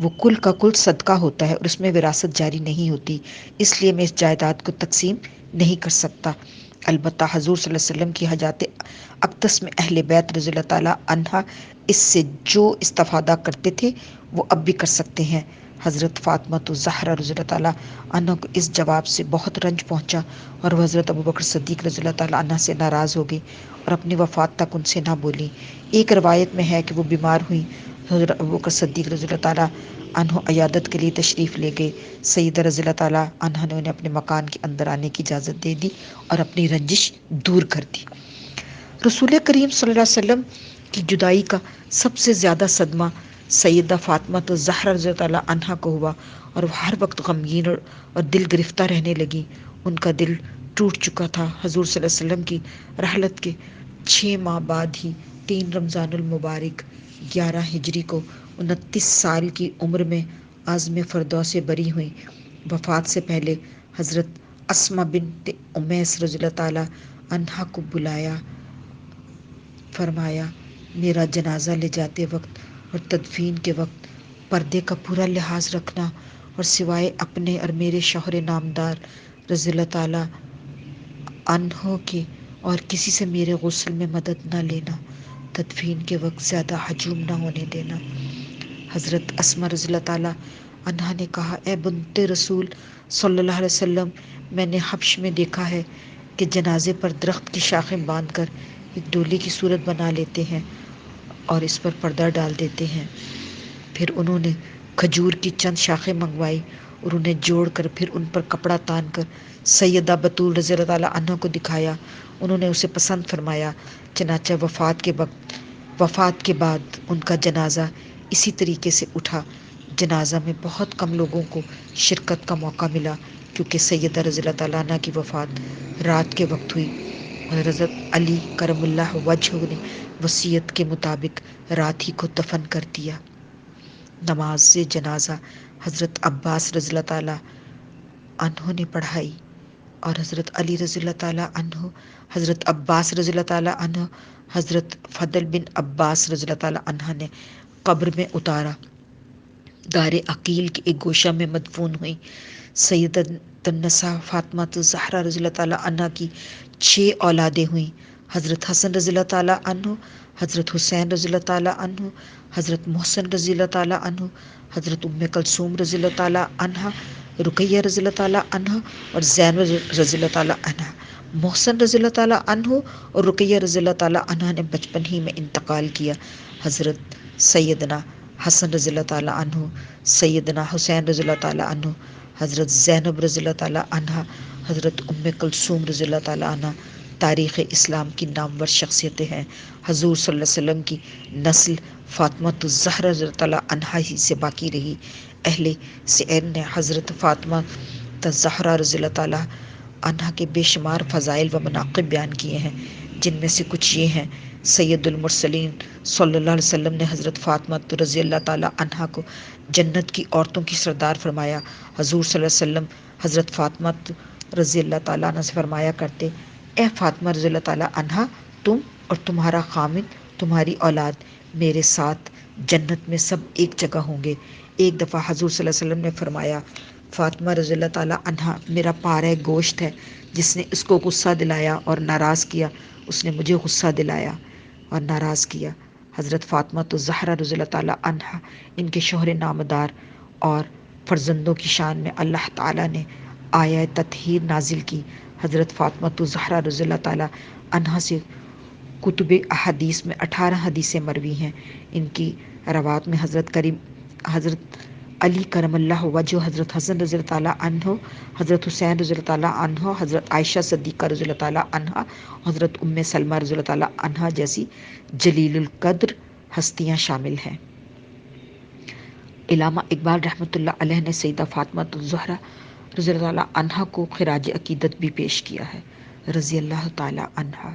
وہ کل کا کل صدقہ ہوتا ہے اور اس میں وراثت جاری نہیں ہوتی، اس لیے میں اس جائیداد کو تقسیم نہیں کر سکتا۔ البتہ حضور صلی اللہ علیہ وسلم کی حیات اقدس میں اہل بیت رضی اللہ تعالیٰ عنہ اس سے جو استفادہ کرتے تھے وہ اب بھی کر سکتے ہیں۔ حضرت فاطمہ الزہرا رضی اللہ تعالیٰ عنہ کو اس جواب سے بہت رنج پہنچا اور وہ حضرت ابو بکر صدیق رضی اللہ تعالیٰ عنہ سے ناراض ہو گئی اور اپنی وفات تک ان سے نہ بولی۔ ایک روایت میں ہے کہ وہ بیمار ہوئی، حضرت ابو بکر صدیق رضی اللہ تعالیٰ عنہ عیادت کے لیے تشریف لے گئے۔ سیدہ رضی اللہ تعالیٰ عنہ نے انہیں اپنے مکان کے اندر آنے کی اجازت دے دی اور اپنی رنجش دور کر دی۔ رسول کریم صلی اللہ علیہ وسلم کی جدائی کا سب سے زیادہ صدمہ سیدہ فاطمہ الزہرا رضی اللہ تعالیٰ عنہ کو ہوا اور وہ ہر وقت غمگین اور دل گرفتہ رہنے لگی۔ ان کا دل ٹوٹ چکا تھا۔ حضور صلی اللہ علیہ وسلم کی رحلت کے 6 ماہ بعد ہی 3 رمضان المبارک 11 ہجری کو 29 سال کی عمر میں عازم فردوس سے بری ہوئی۔ وفات سے پہلے حضرت اسماء بنت امیس رضی اللہ تعالیٰ عنہا کو بلایا، فرمایا میرا جنازہ لے جاتے وقت اور تدفین کے وقت پردے کا پورا لحاظ رکھنا اور سوائے اپنے اور میرے شوہر نامدار رضی اللہ تعالیٰ عنہ کے اور کسی سے میرے غسل میں مدد نہ لینا، تدفین کے وقت زیادہ ہجوم نہ ہونے دینا۔ حضرت اسماء رضی اللہ تعالیٰ عنہا نے کہا، اے بنت رسول صلی اللہ علیہ وسلم، میں نے حبش میں دیکھا ہے کہ جنازے پر درخت کی شاخیں باندھ کر ایک ڈولی کی صورت بنا لیتے ہیں اور اس پر پردہ ڈال دیتے ہیں۔ پھر انہوں نے کھجور کی چند شاخیں منگوائی اور انہیں جوڑ کر پھر ان پر کپڑا تان کر سیدہ بطول رضی اللہ تعالیٰ عنہ کو دکھایا۔ انہوں نے اسے پسند فرمایا، چنانچہ وفات کے بعد ان کا جنازہ اسی طریقے سے اٹھا۔ جنازہ میں بہت کم لوگوں کو شرکت کا موقع ملا کیونکہ سیدہ رضی اللہ تعالیٰ عنہ کی وفات رات کے وقت ہوئی اور حضرت علی کرم اللہ وجہ نے وصیت کے مطابق رات ہی کو دفن کر دیا۔ نماز جنازہ حضرت عباس رضی اللہ تعالیٰ عنہ نے پڑھائی اور حضرت علی رضی اللہ تعالیٰ عنہ، حضرت عباس رضی اللہ تعالیٰ عنہ، حضرت فضل بن عباس رضی اللہ تعالیٰ عنہ نے قبر میں اتارا۔ دار عقیل کے ایک گوشہ میں مدفون ہوئی۔ سیدۃ النساء فاطمہ الزہرا رضی اللہ تعالیٰ عنہ کی 6 اولادیں ہوئیں، حضرت حسن رضی اللہ تعالیٰ عنہ، حضرت حسین رضی اللہ تعالیٰ عنہ، حضرت محسن رضی اللہ تعالیٰ عنہ، حضرت ام کلثوم رضی اللہ تعالیٰ عنہ، رقیہ رضی اللہ تعالیٰ عنہ اور زینب رضی اللہ تعالیٰ عنہ۔ محسن رضی اللہ تعالیٰ عنہ اور رقیہ رضی اللہ تعالیٰ عنہ نے بچپن ہی میں انتقال کیا۔ حضرت سیدنا حسن رضی اللہ تعالیٰ عنہ، سیدنا حسین رضی اللہ تعالیٰ عنہ، حضرت زینب رضی اللہ تعالیٰ عنہ، حضرت ام کلثوم رضی اللہ تعالیٰ عنہ تاریخ اسلام کی نامور شخصیتیں ہیں۔ حضور صلی اللہ علیہ وسلم کی نسل فاطمہ الزہرا رضی اللہ تعالیٰ عنہا ہی سے باقی رہی۔ اہل سیر نے حضرت فاطمہ الزہرا رضی اللہ تعالیٰ عنہا کے بے شمار فضائل و مناقب بیان کیے ہیں، جن میں سے کچھ یہ ہیں سید المرسلین صلی اللہ علیہ وسلم نے حضرت فاطمہ رضی اللہ تعالی عنہا کو جنت کی عورتوں کی سردار فرمایا۔ حضور صلی اللہ علیہ وسلم حضرت فاطمہ رضی اللہ تعالیٰ عنہ سے فرمایا کرتے، اے فاطمہ رضی اللہ تعالیٰ عنہا، تم اور تمہارا خامد، تمہاری اولاد میرے ساتھ جنت میں سب ایک جگہ ہوں گے۔ ایک دفعہ حضور صلی اللہ علیہ وسلم نے فرمایا، فاطمہ رضی اللہ تعالیٰ عنہا میرا پارہ گوشت ہے، جس نے اس کو غصہ دلایا اور ناراض کیا، اس نے مجھے غصہ دلایا اور ناراض کیا۔ حضرت فاطمہ تو زہرا رضی اللہ تعالیٰ عنہا، ان کے شوہر نامدار اور فرزندوں کی شان میں اللہ تعالیٰ نے آیہ تطہیر نازل کی۔ حضرت فاطمہ تو زہرا رضی اللہ تعالیٰ عنہا سے کتب احادیث میں 18 حدیثیں مروی ہیں۔ ان کی روایت میں حضرت علی کرم اللہ وجہ، حضرت حسن رضی اللہ تعالیٰ عنہ، حضرت حسین رضی اللہ تعالیٰ عنہ، حضرت عائشہ صدیقہ رضی اللہ تعالیٰ عنہ، حضرت ام سلمہ رضی اللہ تعالیٰ عنہ جیسی جلیل القدر ہستیاں شامل ہیں۔ علامہ اقبال رحمۃ اللہ علیہ نے سیدہ فاطمہ الزہرا رضی اللہ تعالیٰ عنہ کو خراج عقیدت بھی پیش کیا ہے، رضی اللہ تعالیٰ عنہ۔